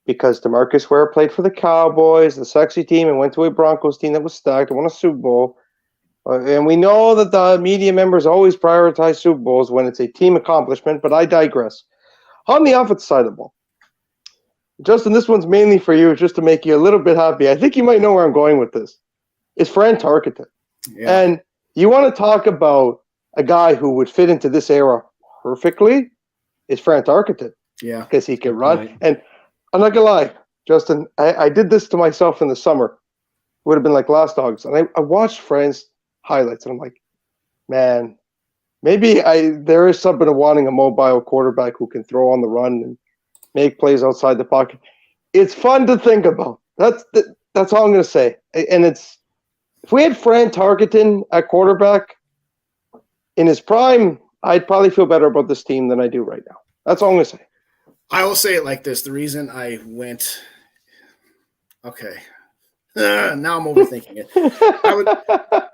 Speaker 3: because DeMarcus Ware played for the Cowboys, the sexy team, and went to a Broncos team that was stacked and won a Super Bowl. And we know that the media members always prioritize Super Bowls when it's a team accomplishment, but I digress. On the offensive side of the ball, Justin, this one's mainly for you, just to make you a little bit happy. I think you might know where I'm going with this. It's Fran Tarkenton.
Speaker 1: Yeah. And
Speaker 3: you want to talk about a guy who would fit into this era perfectly? It's Fran Tarkenton.
Speaker 1: Yeah.
Speaker 3: Because he can run. Right. And I'm not going to lie, Justin, I did this to myself in the summer. It would have been like Last Dogs. And I watched Fran's highlights, and I'm like, man, maybe there is something of wanting a mobile quarterback who can throw on the run and make plays outside the pocket. It's fun to think about. That's all I'm going to say. And if we had Fran Tarkenton at quarterback in his prime, I'd probably feel better about this team than I do right now. That's all I'm going to say.
Speaker 1: I will say it like this. The reason I went – okay. Now I'm overthinking it.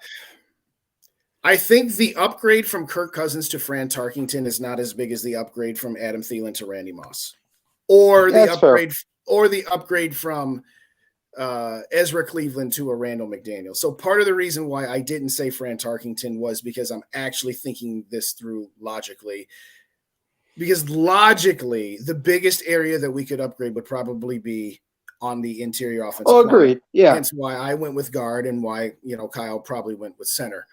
Speaker 1: I think the upgrade from Kirk Cousins to Fran Tarkenton is not as big as the upgrade from Adam Thielen to Randy Moss. Or the upgrade from – Ezra Cleveland to a Randall McDaniel. So part of the reason why I didn't say Fran Tarkenton was because I'm actually thinking this through logically. Because logically, the biggest area that we could upgrade would probably be on the interior offensive line.
Speaker 3: Agreed. Yeah.
Speaker 1: That's why I went with guard and why, Kyle probably went with center.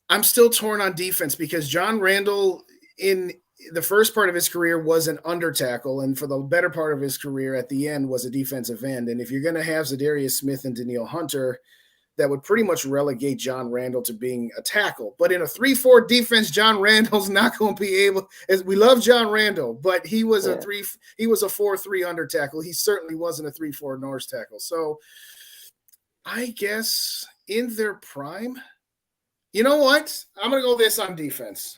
Speaker 1: I'm still torn on defense because John Randall in the first part of his career was an under tackle, and for the better part of his career at the end was a defensive end. And if you're going to have Zadarius Smith and Daniil Hunter, that would pretty much relegate John Randall to being a tackle. But in a 3-4 defense, John Randall's not going to be able – as we love John Randall, but he was a 4-3 under tackle. He certainly wasn't a 3-4 Norse tackle. So I guess in their prime, you know what? I'm going to go this on defense.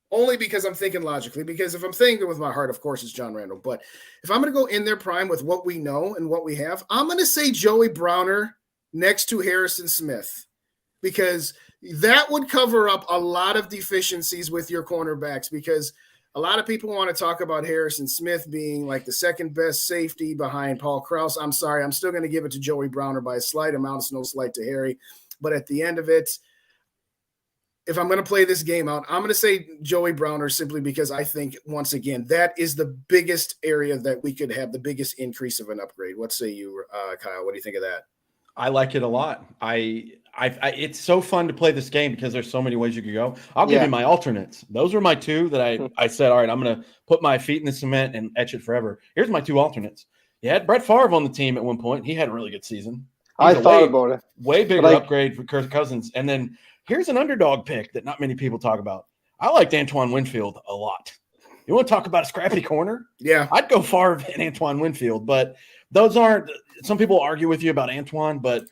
Speaker 1: Only because I'm thinking logically, because if I'm thinking with my heart, of course, it's John Randall. But if I'm going to go in their prime with what we know and what we have, I'm going to say Joey Browner next to Harrison Smith, because that would cover up a lot of deficiencies with your cornerbacks, because a lot of people want to talk about Harrison Smith being like the second best safety behind Paul Krause. I'm sorry. I'm still going to give it to Joey Browner by a slight amount. It's no slight to Harry. But at the end of it, if I'm going to play this game out, I'm going to say Joey Browner simply because I think, once again, that is the biggest area that we could have the biggest increase of an upgrade. What say you, Kyle? What do you think of that?
Speaker 2: I like it a lot. It's so fun to play this game because there's so many ways you could go. I'll give you my alternates. Those were my two that I said, all right, I'm going to put my feet in the cement and etch it forever. Here's my two alternates. You had Brett Favre on the team at one point. He had a really good season.
Speaker 3: I thought about it.
Speaker 2: Way bigger upgrade for Kirk Cousins. And then here's an underdog pick that not many people talk about. I liked Antoine Winfield a lot. You want to talk about a scrappy corner?
Speaker 1: Yeah.
Speaker 2: I'd go Favre and Antoine Winfield, but those aren't – some people argue with you about Antoine, but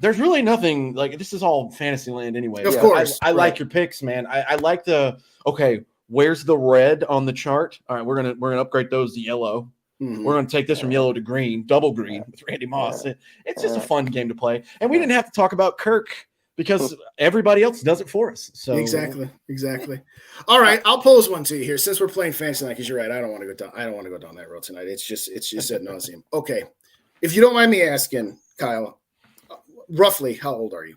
Speaker 2: there's really nothing – like this is all fantasy land anyway.
Speaker 1: Of course.
Speaker 2: I like your picks, man. I like the – okay, Where's the red on the chart? All right, we're gonna upgrade those to yellow.
Speaker 1: Mhm.
Speaker 2: We're going to take this from yellow to green, double green with Randy Moss. It's just a fun game to play. And we didn't have to talk about Kirk because everybody else does it for us. So
Speaker 1: Exactly. All right, I'll pose one to you here since we're playing fantasy tonight, because you're right. I don't want to go down that road tonight. It's just ad nauseum. Okay. If you don't mind me asking, Kyle, roughly how old are you?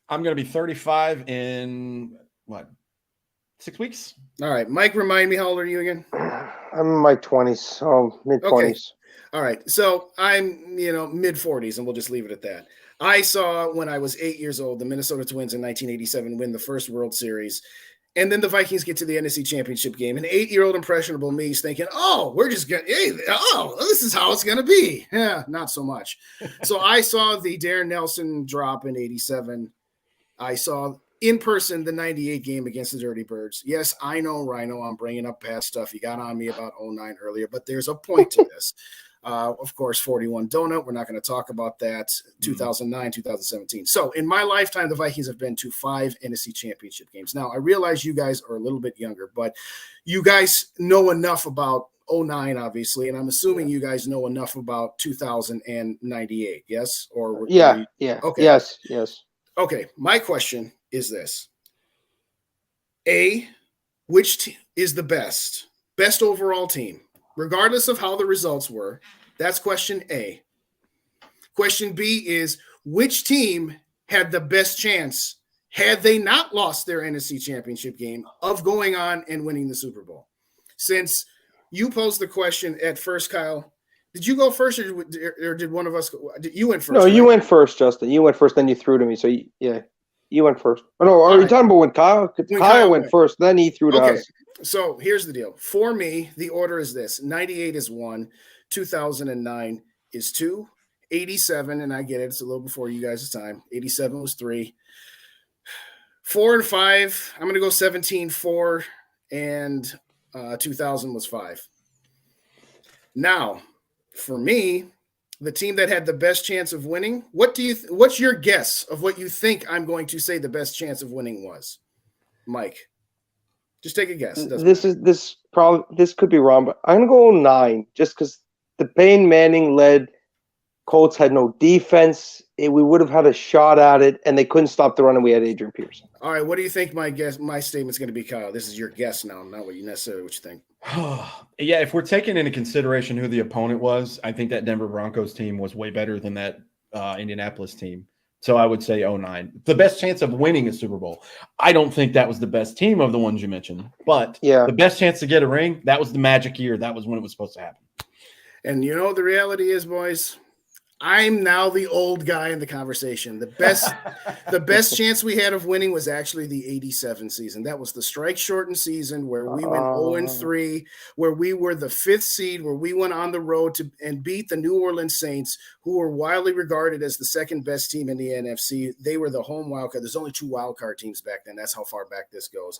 Speaker 2: I'm going to be 35 in 6 weeks?
Speaker 1: All right. Mike, remind me, how old are you again?
Speaker 3: I'm in my 20s, so mid-20s.
Speaker 1: Okay. All right. So I'm, mid-40s, and we'll just leave it at that. I saw, when I was 8 years old, the Minnesota Twins in 1987 win the first World Series. And then the Vikings get to the NFC Championship game. And 8-year-old impressionable me is thinking, this is how it's going to be. Yeah, not so much. So I saw the Darren Nelson drop in 87. I saw in person the 98 game against the Dirty Birds. Yes, I know, Rhino, I'm bringing up past stuff. You got on me about 09 earlier, but there's a point to this. Of course, 41 donut. We're not going to talk about that. 2009, 2017. So in my lifetime, the Vikings have been to 5 NFC Championship games. Now, I realize you guys are a little bit younger, but you guys know enough about 09, obviously, and I'm assuming you guys know enough about 2098, yes?
Speaker 3: Yeah.
Speaker 1: Okay.
Speaker 3: Yes.
Speaker 1: Okay, my question is this. A, which is the best overall team, regardless of how the results were? That's question A. Question B is, which team had the best chance, had they not lost their NFC Championship game, of going on and winning the Super Bowl? Since you posed the question at first, Kyle, did you go first, or did one of us go? You went first.
Speaker 3: No,
Speaker 1: right?
Speaker 3: you went first, Justin. You went first, then you threw to me. So, you went first. Oh, no, are you talking about when Kyle went first, then he threw to us.
Speaker 1: So here's the deal. For me, the order is this. 98 is 1. 2009 is 2. 87, and I get it, it's a little before you guys' time. 87 was 3. 4 and 5, I'm going to go 17, 4, and 2000 was 5. Now, for me, the team that had the best chance of winning, what's your guess of what you think I'm going to say the best chance of winning was? Mike, just take a guess.
Speaker 3: This could be wrong, but I'm going to go 9, just because the Peyton Manning led Colts had no defense. We would have had a shot at it, and they couldn't stop the run, and we had Adrian Peterson.
Speaker 1: All right, what do you think my statement's going to be, Kyle? This is your guess now, not what you think.
Speaker 2: Yeah, if we're taking into consideration who the opponent was, I think that Denver Broncos team was way better than that Indianapolis team. So I would say 09. The best chance of winning a Super Bowl. I don't think that was the best team of the ones you mentioned, but the best chance to get a ring, that was the magic year. That was when it was supposed to happen.
Speaker 1: And the reality is, boys, I'm now the old guy in the conversation. The best chance we had of winning was actually the 87 season. That was the strike-shortened season where we went 0-3, where we were the 5th seed, where we went on the road and beat the New Orleans Saints, who were widely regarded as the second best team in the NFC. They were the home wildcard. There's only 2 wildcard teams back then. That's how far back this goes.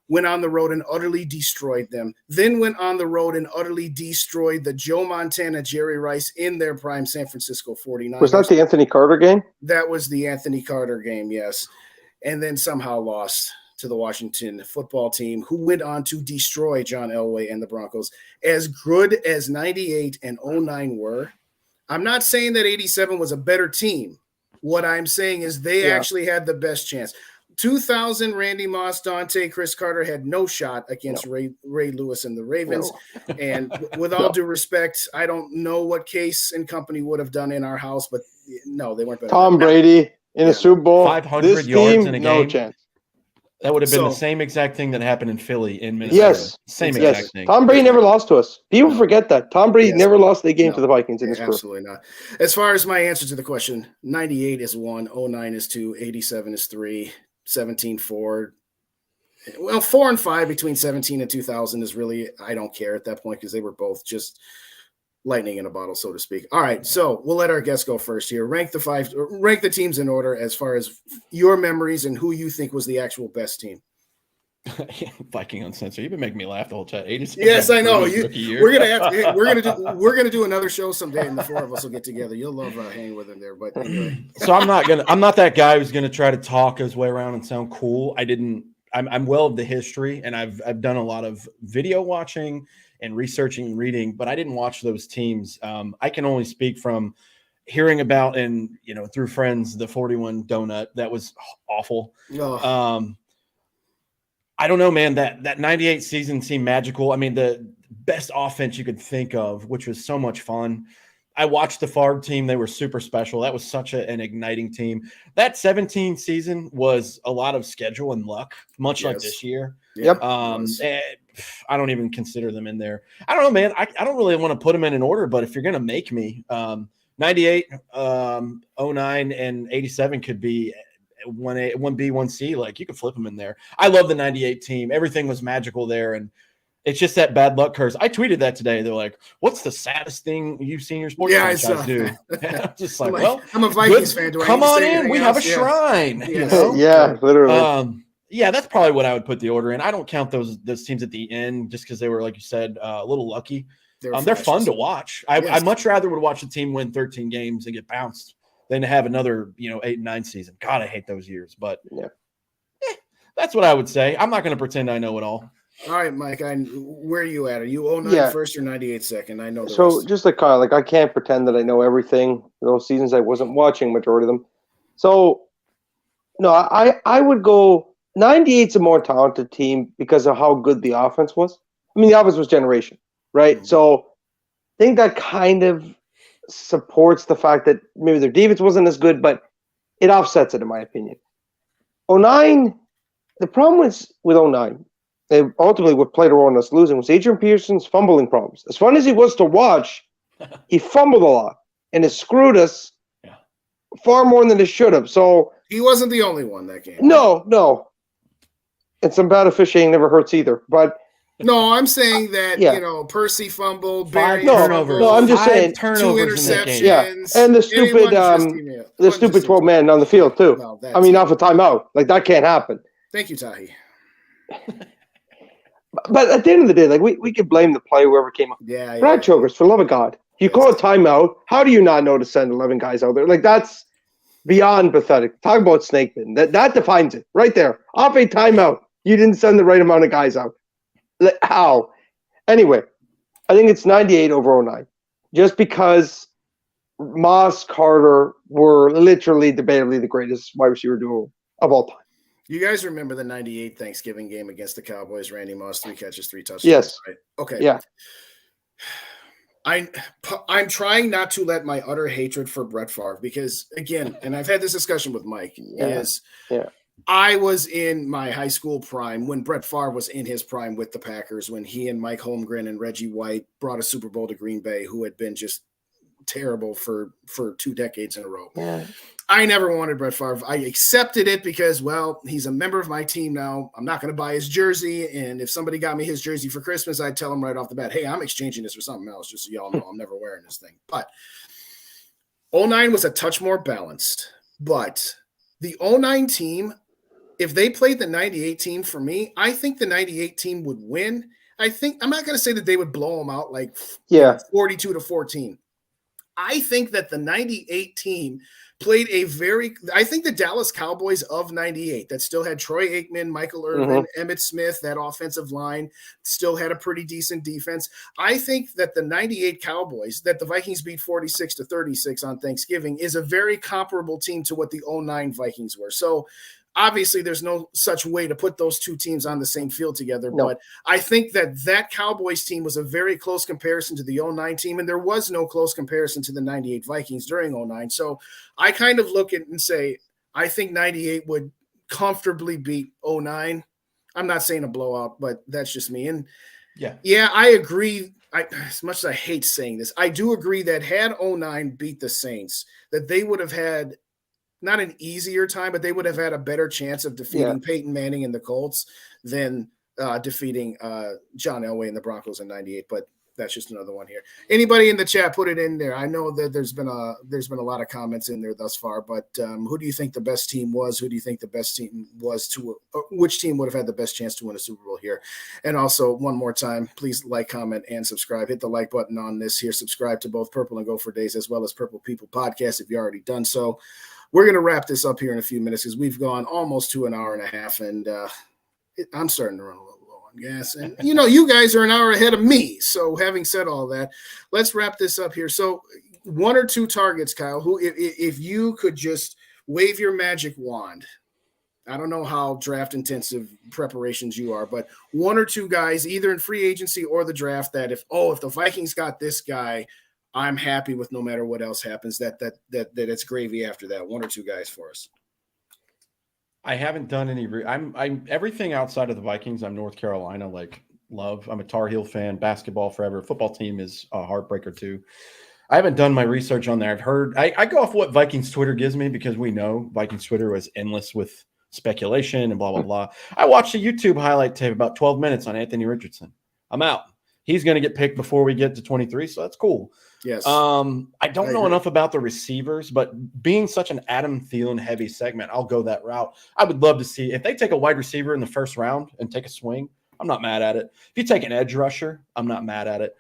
Speaker 1: Went on the road and utterly destroyed them. Then went on the road and utterly destroyed the Joe Montana, Jerry Rice in their prime San Francisco 49ers.
Speaker 3: Was that the Anthony Carter game?
Speaker 1: That was the Anthony Carter game, yes. And then somehow lost to the Washington football team, who went on to destroy John Elway and the Broncos. As good as 98 and 09 were, I'm not saying that 87 was a better team. What I'm saying is they actually had the best chance. 2000, Randy Moss, Dante, Chris Carter had no shot against Ray Lewis and the Ravens. No. And with all due respect, I don't know what Case and company would have done in our house, but no, they weren't better.
Speaker 3: Tom Brady in a Super Bowl.
Speaker 2: 500 yards in a game.
Speaker 3: No chance.
Speaker 2: That would have been the same exact thing that happened in Philly in Minnesota.
Speaker 3: Yes.
Speaker 2: Same exact thing.
Speaker 3: Tom Brady never lost to us. People forget that. Tom Brady never lost a game to the Vikings in his career.
Speaker 1: Absolutely not. As far as my answer to the question, 98 is 1, 09 is 2, 87 is 3. 17, 4. Well, 4 and 5 between 17 and 2000 is really, I don't care at that point because they were both just lightning in a bottle, so to speak. All right, so we'll let our guests go first here. Rank the teams in order as far as your memories and who you think was the actual best team.
Speaker 2: Viking Uncensored. You've been making me laugh the whole chat.
Speaker 1: Yes, I know. We're gonna do another show someday, and the 4 of us will get together. You'll love hanging with him there. But anyway,
Speaker 2: so I'm not that guy who's gonna try to talk his way around and sound cool. I I'm well of the history, and I've done a lot of video watching and researching and reading, but I didn't watch those teams. I can only speak from hearing about and through friends the 41 donut. That was awful.
Speaker 1: Oh.
Speaker 2: I don't know, man. That 98 season seemed magical. I mean, the best offense you could think of, which was so much fun. I watched the Favre team. They were super special. That was such an igniting team. That 17 season was a lot of schedule and luck, much like this year.
Speaker 3: Yep.
Speaker 2: I don't even consider them in there. I don't know, man. I don't really want to put them in an order, but if you're going to make me, 98, 09, and 87 could be 1A, 1B, 1C. Like, you could flip them in there. I love the 98 team. Everything was magical there, and it's just that bad luck curse. I tweeted that today. They're like, "What's the saddest thing you've seen your sports franchise do?" I'm just like, well,
Speaker 1: I'm a Vikings fan. Do I
Speaker 2: come
Speaker 1: need to
Speaker 2: on
Speaker 1: say
Speaker 2: in.
Speaker 1: anything
Speaker 2: We
Speaker 1: else?
Speaker 2: have a shrine.
Speaker 1: Yes.
Speaker 3: Yeah, literally.
Speaker 2: Yeah, that's probably what I would put the order in. I don't count those teams at the end just because they were, like you said, a little lucky. They're fun to watch. I much rather would watch a team win 13 games and get bounced than to have another 8 and 9 season. God, I hate those years. But that's what I would say. I'm not going to pretend I know it all.
Speaker 1: All right, Mike. Where are you at? Are you 09 first or 98 second? I know.
Speaker 3: So just like Kyle, I can't pretend that I know everything. Those seasons I wasn't watching majority of them. So no, I would go 98's a more talented team because of how good the offense was. I mean, the offense was generation, right? Mm-hmm. So I think that kind of supports the fact that maybe their defense wasn't as good, but it offsets it in my opinion. 09, the problem with 09. Ultimately, what played a role in us losing was Adrian Peterson's fumbling problems. As fun as he was to watch, he fumbled a lot, and it screwed us far more than it should have. So
Speaker 1: he wasn't the only one that game.
Speaker 3: No. And some bad officiating never hurts either. But
Speaker 1: no, I'm saying that Percy fumbled, Barry
Speaker 2: turnovers.
Speaker 3: No, I'm just saying
Speaker 1: 2 interceptions.
Speaker 3: Yeah, and the stupid 12 man on the field too. Well, off a timeout, like that can't happen.
Speaker 1: Thank you, Tahi.
Speaker 3: But at the end of the day, like we could blame the play whoever came up. Brad Chokers, for the love of God. You call a timeout. How do you not know to send 11 guys out there? Like, that's beyond pathetic. Talk about snakeman. That defines it right there. Off a timeout. You didn't send the right amount of guys out. Like, how? Anyway, I think it's 98 over 09. Just because Moss, Carter were literally debatably the greatest wide receiver duo of all time.
Speaker 1: You guys remember the 98 Thanksgiving game against the Cowboys? Randy Moss, 3 catches, 3 touchdowns.
Speaker 3: Yes.
Speaker 1: Right? Okay.
Speaker 3: Yeah.
Speaker 1: I'm trying not to let my utter hatred for Brett Favre because, again, and I've had this discussion with Mike, I was in my high school prime when Brett Favre was in his prime with the Packers, when he and Mike Holmgren and Reggie White brought a Super Bowl to Green Bay, who had been just terrible for 2 decades in a row.
Speaker 3: Yeah.
Speaker 1: I never wanted Brett Favre. I accepted it because, well, he's a member of my team now. I'm not going to buy his jersey. And if somebody got me his jersey for Christmas, I'd tell him right off the bat, hey, I'm exchanging this for something else, just so y'all know I'm never wearing this thing. But 09 was a touch more balanced. But the 09 team, if they played the 98 team for me, I think the 98 team would win. I'm not going to say that they would blow them out like 42-14. I think that the 98 team played I think the Dallas Cowboys of 98 that still had Troy Aikman, Michael Irvin, Emmitt Smith, that offensive line still had a pretty decent defense. I think that the 98 Cowboys that the Vikings beat 46-36 on Thanksgiving is a very comparable team to what the 09 Vikings were. So obviously, there's no such way to put those two teams on the same field together. No. But I think that Cowboys team was a very close comparison to the 09 team, and there was no close comparison to the 98 Vikings during 09. So I kind of look at it and say, I think 98 would comfortably beat 09. I'm not saying a blowout, but that's just me. And yeah, I agree. As much as I hate saying this, I do agree that had 09 beat the Saints, that they would have had not an easier time, but they would have had a better chance of defeating Peyton Manning and the Colts than defeating John Elway and the Broncos in 98. But that's just another one here. Anybody in the chat, put it in there. I know that there's been a lot of comments in there thus far, but who do you think the best team was? Who do you think the best team was which team would have had the best chance to win a Super Bowl here? And also, one more time, please like, comment, and subscribe. Hit the like button on this here. Subscribe to both Purple and Gopher Days as well as Purple People Podcast if you already done so. We're going to wrap this up here in a few minutes because we've gone almost to an hour and a half, and I'm starting to run a little low on gas. And, you guys are an hour ahead of me. So having said all that, let's wrap this up here. So 1 or 2 targets, Kyle, who if you could just wave your magic wand, I don't know how draft intensive preparations you are, but 1 or 2 guys, either in free agency or the draft, that if the Vikings got this guy, I'm happy with no matter what else happens, that it's gravy after that. 1 or 2 guys for us.
Speaker 2: I haven't done any. I'm everything outside of the Vikings. I'm North Carolina, love. I'm a Tar Heel fan. Basketball forever. Football team is a heartbreaker too. I haven't done my research on there. I've heard. I go off what Vikings Twitter gives me because we know Vikings Twitter was endless with speculation and blah blah blah. I watched a YouTube highlight tape about 12 minutes on Anthony Richardson. I'm out. He's going to get picked before we get to 23, so that's cool.
Speaker 1: Yes.
Speaker 2: I don't know enough about the receivers, but being such an Adam Thielen heavy segment, I'll go that route. I would love to see if they take a wide receiver in the first round and take a swing. I'm not mad at it. If you take an edge rusher, I'm not mad at it.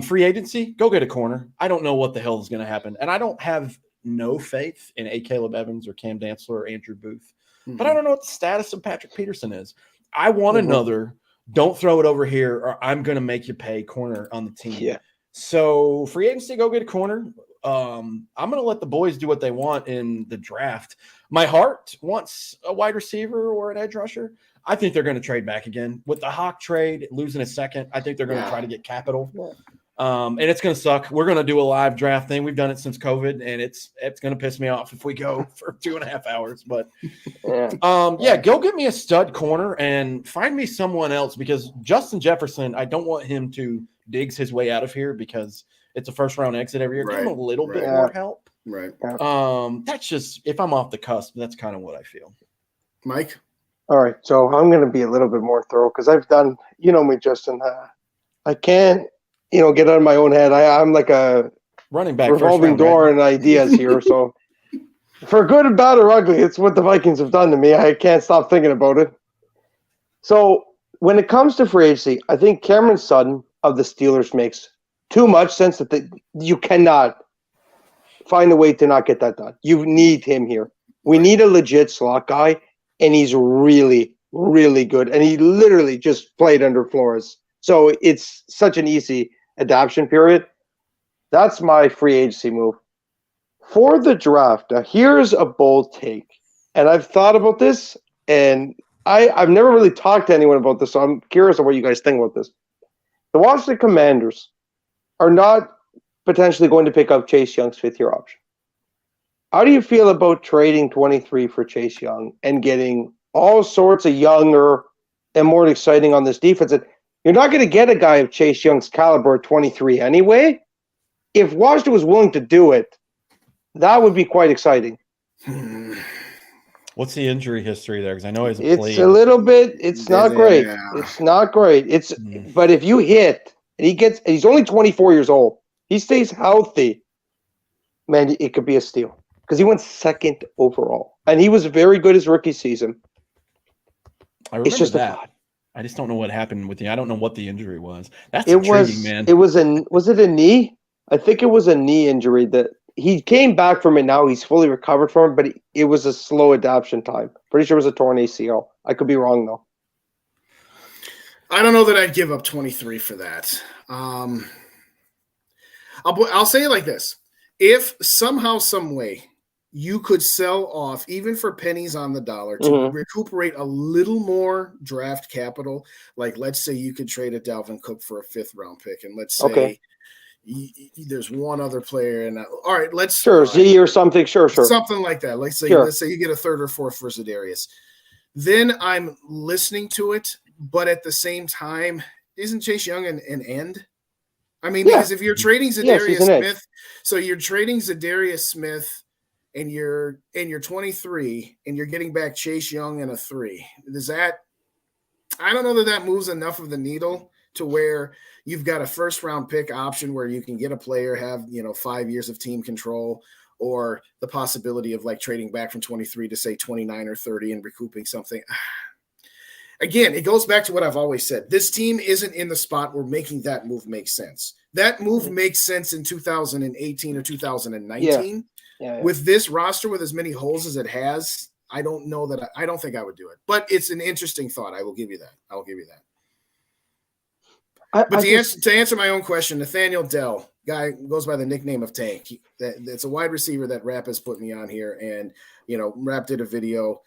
Speaker 2: Free agency, go get a corner. I don't know what the hell is going to happen, and I don't have no faith in A. Caleb Evans or Cam Dantzler or Andrew Booth, but I don't know what the status of Patrick Peterson is. I want another. Don't throw it over here, or I'm going to make you pay corner on the team.
Speaker 3: Yeah.
Speaker 2: So free agency, go get a corner. I'm going to let the boys do what they want in the draft. My heart wants a wide receiver or an edge rusher. I think they're going to trade back again. With the Hawk trade, losing a second, I think they're going to try to get capital. And it's going to suck. We're going to do a live draft thing. We've done it since COVID, and it's going to piss me off if we go for 2.5 hours. But go get me a stud corner and find me someone else, because Justin Jefferson, I don't want him to Diggs his way out of here because it's a first-round exit every year. Give him a little bit more help.
Speaker 1: Right.
Speaker 2: That's just, if I'm off the cusp, that's kind of what I feel.
Speaker 1: Mike?
Speaker 3: All right, so I'm going to be a little bit more thorough because I've done, me, Justin. I can't, get out of my own head. I'm like a
Speaker 2: running back
Speaker 3: revolving door and ideas here. So for good and bad or ugly, it's what the Vikings have done to me. I can't stop thinking about it. So when it comes to free agency, I think Cameron Sutton of the Steelers makes too much sense that you cannot find a way to not get that done. You need him here. We need a legit slot guy, and he's really, really good. And he literally just played under Flores. So it's such an easy adoption period. That's my free agency move. For the draft, now here's a bold take. And I've thought about this, and I've never really talked to anyone about this, so I'm curious on what you guys think about this. The Washington Commanders are not potentially going to pick up Chase Young's 5th-year option. How do you feel about trading 23 for Chase Young and getting all sorts of younger and more exciting on this defense? And you're not going to get a guy of Chase Young's caliber at 23 anyway. If Washington was willing to do it, that would be quite exciting.
Speaker 2: What's the injury history there? Because I know he hasn't played.
Speaker 3: It's a little bit. It's not great. It's not great. But if you hit and he's only 24 years old. He stays healthy. Man, it could be a steal because he went 2nd overall, and he was very good his rookie season.
Speaker 2: I remember
Speaker 3: it's just
Speaker 2: that. I just don't know what happened with I don't know what the injury was. That's intriguing, man.
Speaker 3: Was it a knee? I think it was a knee injury that he came back from it. Now he's fully recovered from it, but it was a slow adaptation time. Pretty sure it was a torn ACL. I could be wrong though.
Speaker 1: I don't know that I'd give up 23 for that. I'll say it like this. If somehow, some way, you could sell off, even for pennies on the dollar, to recuperate a little more draft capital, like let's say you could trade a Dalvin Cook for a 5th-round pick, and let's say there's one other player, and all right, let's
Speaker 3: Z or something,
Speaker 1: something like that. Let's say you get a 3rd or 4th for Za'Darius. Then I'm listening to it, but at the same time, isn't Chase Young an end? I mean, because if you're trading Za'Darius Smith, so you're trading Za'Darius Smith, and you're 23, and you're getting back Chase Young and a 3. Does that? I don't know that moves enough of the needle to where you've got a 1st-round pick option where you can get a player, have 5 years of team control, or the possibility of like trading back from 23 to say 29 or 30 and recouping something. Again, it goes back to what I've always said. This team isn't in the spot where making that move makes sense. That move makes sense in 2018 or 2019. Yeah. With this roster, with as many holes as it has, I don't know that I don't think I would do it, but it's an interesting thought. I will give you that. To answer my own question, Nathaniel Dell, guy goes by the nickname of Tank. That's a wide receiver that Rap has put me on here, and Rap did a video.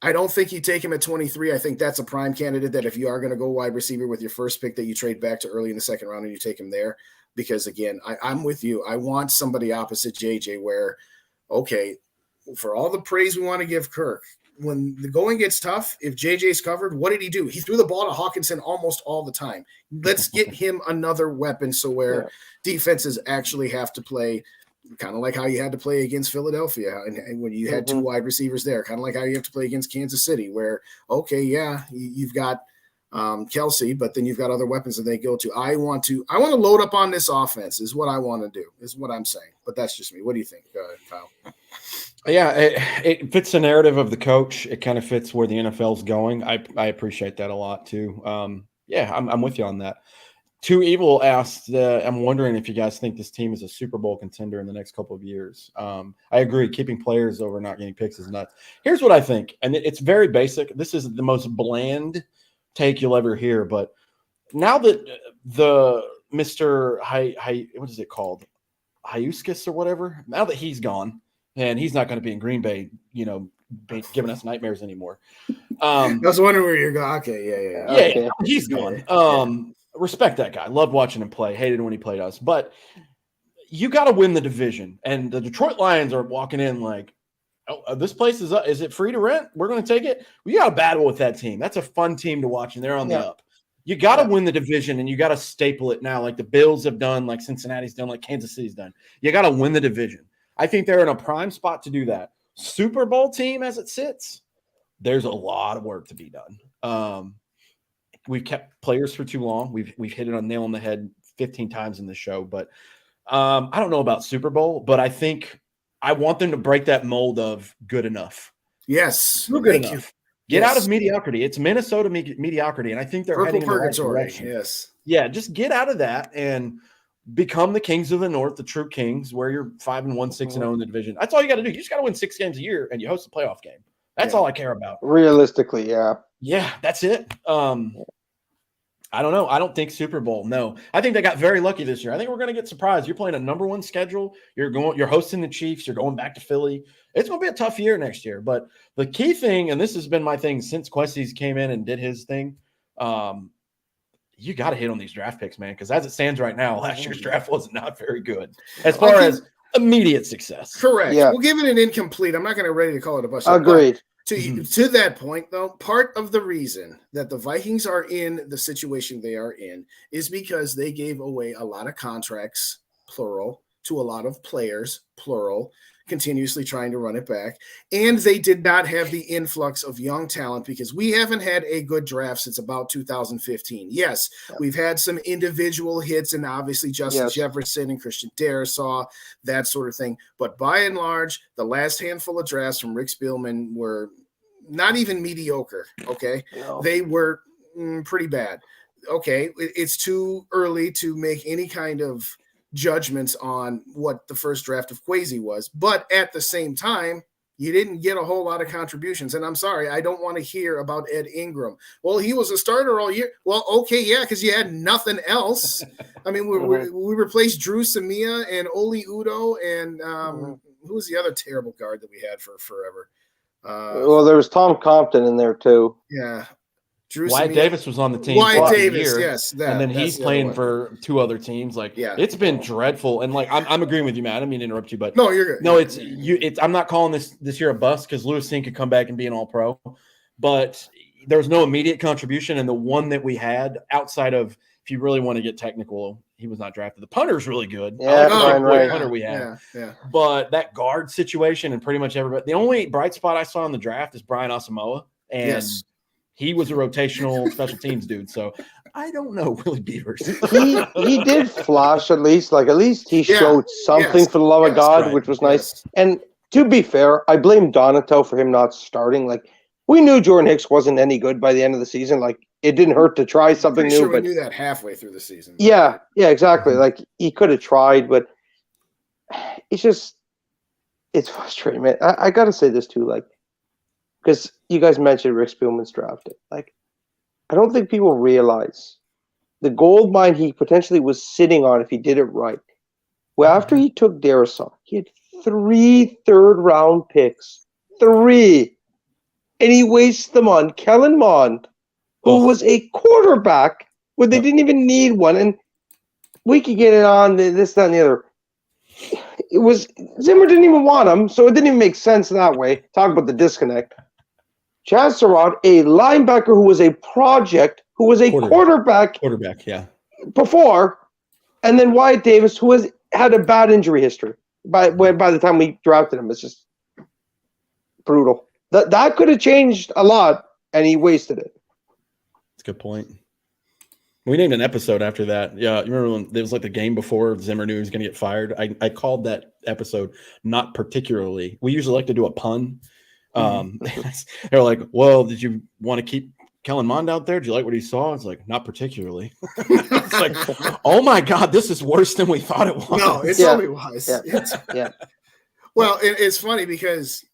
Speaker 1: I don't think you take him at 23. I think that's a prime candidate that if you are going to go wide receiver with your first pick, that you trade back to early in the second round and you take him there. Because again, I'm with you. I want somebody opposite JJ where, okay, for all the praise we want to give Kirk, when the going gets tough, if JJ's covered, what did he do? He threw the ball to Hawkinson almost all the time. Let's get him another weapon so where defenses actually have to play kind of like how you had to play against Philadelphia and when you had two wide receivers there, kind of like how you have to play against Kansas City where, okay, yeah, you've got Kelsey, but then you've got other weapons that they go to. I want to load up on this offense is what I want to do, is what I'm saying. But that's just me. What do you think, Kyle?
Speaker 2: Yeah, it fits the narrative of the coach. It kind of fits where the NFL's going. I appreciate that a lot too. I'm with you on that. Too Evil asked, I'm wondering if you guys think this team is a Super Bowl contender in the next couple of years. I agree. Keeping players over not getting picks is nuts. Here's what I think, and it's very basic. This is the most bland take you'll ever hear, but now that the Mr. what is it called? Hiuskis or whatever, now that he's gone, and he's not going to be in Green Bay, giving us nightmares anymore.
Speaker 1: I was wondering where you're going. Okay, yeah.
Speaker 2: Okay. He's gone. Respect that guy. Loved watching him play. Hated when he played us. But you got to win the division. And the Detroit Lions are walking in like, oh, this place is it free to rent? We're going to take it. We got to battle with that team. That's a fun team to watch, and they're on the up. You got to win the division, and you got to staple it now like the Bills have done, like Cincinnati's done, like Kansas City's done. You got to win the division. I think they're in a prime spot to do that. Super Bowl team as it sits, there's a lot of work to be done. We've kept players for too long. We've hit it on nail on the head 15 times in the show, but I don't know about Super Bowl, but I think I want them to break that mold of good enough.
Speaker 1: Yes.
Speaker 2: Good enough. Get out of mediocrity. It's Minnesota mediocrity, and I think they're heading in the right direction.
Speaker 1: Yes.
Speaker 2: Yeah, just get out of that and become the Kings of the North, the true Kings, where you're 5-1, 6-0 in the division. That's all you got to do. You just got to win 6 games a year, and you host a playoff game. That's all I care about.
Speaker 3: Realistically, yeah.
Speaker 2: Yeah, that's it. I don't know. I don't think Super Bowl. No, I think they got very lucky this year. I think we're going to get surprised. You're playing a number 1 schedule. You're hosting the Chiefs. You're going back to Philly. It's going to be a tough year next year. But the key thing, and this has been my thing since Questy's came in and did his thing, you got to hit on these draft picks, man. Because as it stands right now, last year's draft was not very good as far as immediate success.
Speaker 1: Correct. Yeah. We'll give it an incomplete. I'm not going to ready to call it a bust.
Speaker 3: Agreed.
Speaker 1: To that point, though, part of the reason that the Vikings are in the situation they are in is because they gave away a lot of contracts, plural, to a lot of players, plural, continuously trying to run it back. And they did not have the influx of young talent because we haven't had a good draft since about 2015. Yes, we've had some individual hits and obviously Justin Jefferson and Christian Darrisaw, that sort of thing. But by and large, the last handful of drafts from Rick Spielman were not even mediocre, okay? No. They were pretty bad. Okay, it's too early to make any kind of judgments on what the first draft of Kwesi was, but at the same time, you didn't get a whole lot of contributions. And I'm sorry, I don't want to hear about Ed Ingram. Well, he was a starter all year. Well, okay, yeah, because you had nothing else. I mean, we replaced Drew Samia and Oli Udo and who was the other terrible guard that we had for forever?
Speaker 3: Well, there was Tom Compton in there too.
Speaker 1: Yeah.
Speaker 2: Wyatt Davis was on the team.
Speaker 1: Wyatt Davis, yes.
Speaker 2: And then he's playing for 2 other teams. Like, it's been dreadful. And like, I'm agreeing with you, Matt. I didn't mean to interrupt you, but
Speaker 1: no, you're good.
Speaker 2: No, I'm not calling this year a bust because Lewis Sink could come back and be an All-Pro, but there was no immediate contribution. And the one that we had outside of, if you really want to get technical, he was not drafted. The punter's really good.
Speaker 3: Yeah,
Speaker 2: punter we had. Yeah. But that guard situation and pretty much everybody. The only bright spot I saw in the draft is Brian Asamoah, and he was a rotational special teams dude. So I don't know, Willie Beavers.
Speaker 3: he did flash at least. Like at least he showed something for the love of God, which was nice. And to be fair, I blame Donato for him not starting. Like we knew Jordan Hicks wasn't any good by the end of the season. Like it didn't hurt to try something new.
Speaker 1: We knew that halfway through the season.
Speaker 3: Yeah, exactly. Like he could have tried, but it's just it's frustrating, man. I got to say this too, like, because you guys mentioned Rick Spielman's drafted. Like, I don't think people realize the gold mine he potentially was sitting on if he did it right. Well, after he took Darisaw, he had 3 third-round picks. 3. And he wastes them on Kellen Mond, who was a quarterback where they didn't even need one. And we could get it on this, that, and the other. It was Zimmer didn't even want him, so it didn't even make sense that way. Talk about the disconnect. Chaz Surratt, a linebacker who was a project, who was a quarterback,
Speaker 2: yeah,
Speaker 3: before, and then Wyatt Davis, who had a bad injury history. By the time we drafted him, it's just brutal. That could have changed a lot, and he wasted it.
Speaker 2: That's a good point. We named an episode after that. Yeah, you remember when there was like the game before Zimmer knew he was going to get fired? I called that episode Not Particularly. We usually like to do a pun. They're like, well, did you want to keep Kellen Mond out there? Did you like what he saw? It's like, not particularly. It's like, oh my God, this is worse than we thought it was.
Speaker 1: No, it totally was.
Speaker 3: Yeah.
Speaker 1: Well, it's funny because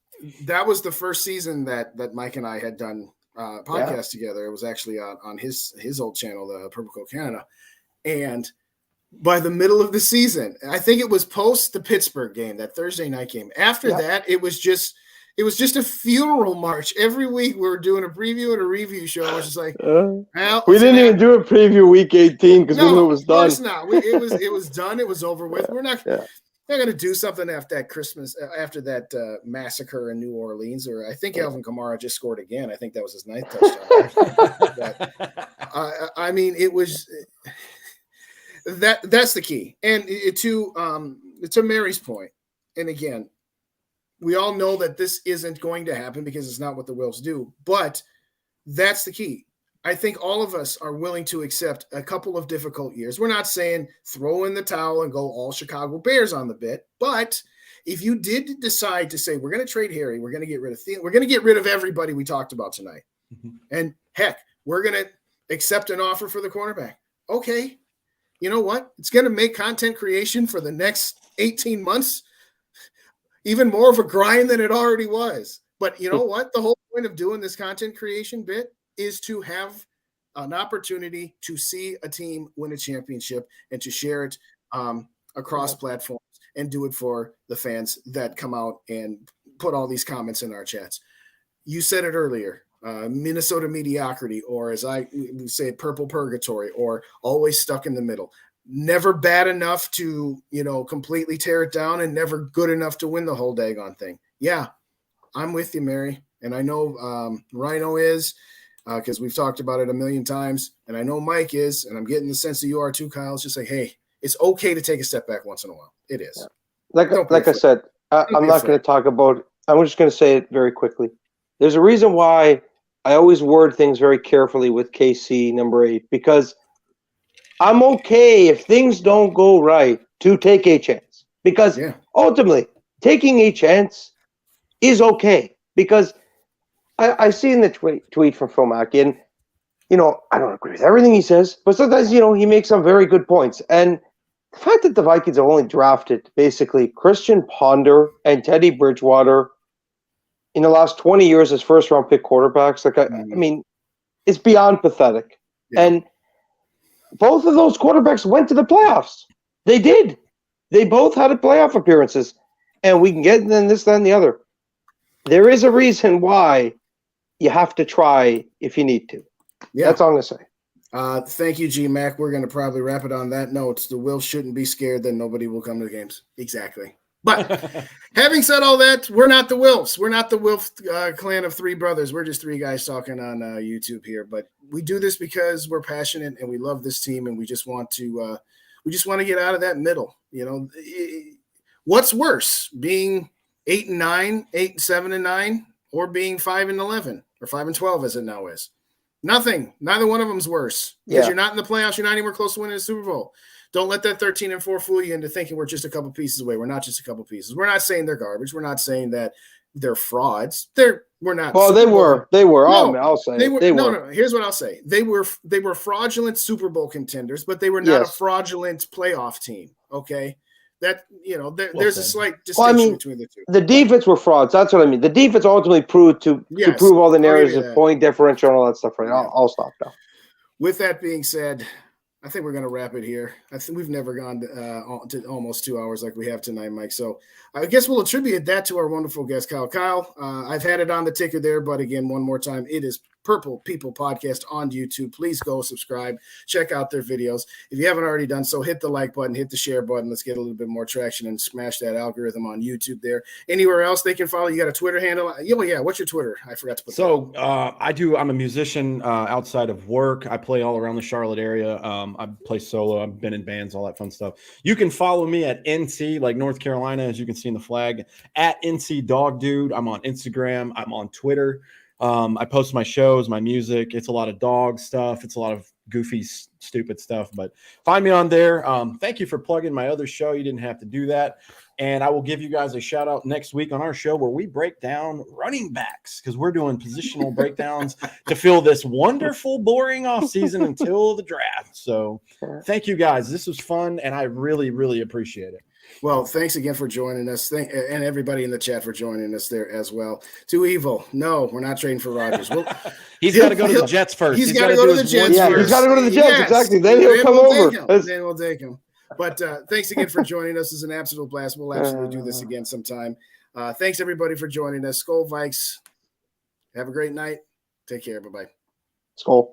Speaker 1: that was the first season that Mike and I had done podcast together. It was actually on his old channel, the Purple Coat Canada. And by the middle of the season, I think it was post the Pittsburgh game, that Thursday night game. After that, it was just a funeral march. Every week we were doing a preview and a review show. I was just like,
Speaker 3: we didn't even do a preview week 18 because we knew it was done.
Speaker 1: Of course not. It was done. It was over with. We're not going to do something after that Christmas, after that massacre in New Orleans. Or I think Alvin Kamara just scored again. I think that was his 9th touchdown. I mean, it was that's the key. And to Mary's point, and again, we all know that this isn't going to happen because it's not what the Wills do, but that's the key. I think all of us are willing to accept a couple of difficult years. We're not saying throw in the towel and go all Chicago Bears on the bit, but if you did decide to say, we're going to trade Harry, we're going to get rid of Thielen, we're going to get rid of everybody we talked about tonight. And heck, we're going to accept an offer for the cornerback. Okay. You know what? It's going to make content creation for the next 18 months even more of a grind than it already was. But you know what? The whole point of doing this content creation bit is to have an opportunity to see a team win a championship and to share it across platforms and do it for the fans that come out and put all these comments in our chats. You said it earlier, Minnesota mediocrity, or as I say, purple purgatory, or always stuck in the middle. Never bad enough to, completely tear it down, and never good enough to win the whole daggone thing. Yeah, I'm with you, Mary. And I know Rhino is, because we've talked about it a million times. And I know Mike is, and I'm getting the sense that you are too, Kyle. It's just like, hey, it's okay to take a step back once in a while. It is.
Speaker 3: Like I said, I'm not going to talk about – I'm just going to say it very quickly. There's a reason why I always word things very carefully with KC number 8, because – I'm okay if things don't go right to take a chance, because ultimately taking a chance is okay. Because I see in the tweet from Fomack, and I don't agree with everything he says, but sometimes he makes some very good points. And the fact that the Vikings have only drafted basically Christian Ponder and Teddy Bridgewater in the last 20 years as first round pick quarterbacks, I mean, it's beyond pathetic. Yeah. And both of those quarterbacks went to the playoffs. They did. They both had playoff appearances. And we can get in this, that, and the other. There is a reason why you have to try if you need to. Yeah. That's all I'm going to say.
Speaker 1: Thank you, G-Mac. We're going to probably wrap it on that note. The Wills shouldn't be scared that nobody will come to the games. Exactly. But having said all that, we're not the Wilfs. We're not the Wilf clan of 3 brothers. We're just 3 guys talking on YouTube here. But we do this because we're passionate and we love this team, and we just want to get out of that middle. What's worse, being 8-9, 8-7-9, or being 5-11 or 5-12 as it now is? Nothing. Neither one of them is worse, because you're not in the playoffs. You're not anywhere close to winning the Super Bowl. Don't let that 13-4 fool you into thinking we're just a couple pieces away. We're not just a couple pieces. We're not saying they're garbage. We're not saying that they're frauds. We're not.
Speaker 3: Well, they were. No, I'll say
Speaker 1: they were. No. Here's what I'll say. They were fraudulent Super Bowl contenders, but they were not a fraudulent playoff team. Okay, that there's a slight distinction between the two.
Speaker 3: The defense were frauds. That's what I mean. The defense ultimately proved to prove all the narratives of point differential and all that stuff. Right? Yeah. I'll stop now.
Speaker 1: With that being said, I think we're going to wrap it here. I think we've never gone to almost 2 hours like we have tonight, Mike. So I guess we'll attribute that to our wonderful guest, Kyle. Kyle, I've had it on the ticker there, but again, one more time, it is Purple People Podcast on YouTube. Please go subscribe, check out their videos. If you haven't already done so, hit the like button, hit the share button. Let's get a little bit more traction and smash that algorithm on YouTube there. Anywhere else they can follow? You got a Twitter handle? Yeah. What's your Twitter? I forgot to put that. I'm a musician outside of work. I play all around the Charlotte area. I play solo. I've been in bands, all that fun stuff. You can follow me at NC, like North Carolina, as you can see in the flag, at NC Dog Dude. I'm on Instagram. I'm on Twitter. I post my shows, my music. It's a lot of dog stuff. It's a lot of goofy, stupid stuff, but find me on there. Thank you for plugging my other show. You didn't have to do that. And I will give you guys a shout out next week on our show where we break down running backs because we're doing positional breakdowns to fill this wonderful, boring off season until the draft. So thank you guys. This was fun. And I really, really appreciate it. Well, thanks again for joining us, and everybody in the chat for joining us there as well. Too evil. No, we're not trading for Rodgers.
Speaker 2: He's got to go to the Jets first.
Speaker 1: He's got to go to the Jets first.
Speaker 3: He's got to go to the Jets, exactly. Then he'll come over.
Speaker 1: Then we'll take him. But thanks again for joining us. It's an absolute blast. We'll absolutely do this again sometime. Thanks, everybody, for joining us. Skol Vikes. Have a great night. Take care. Bye-bye.
Speaker 3: Skol.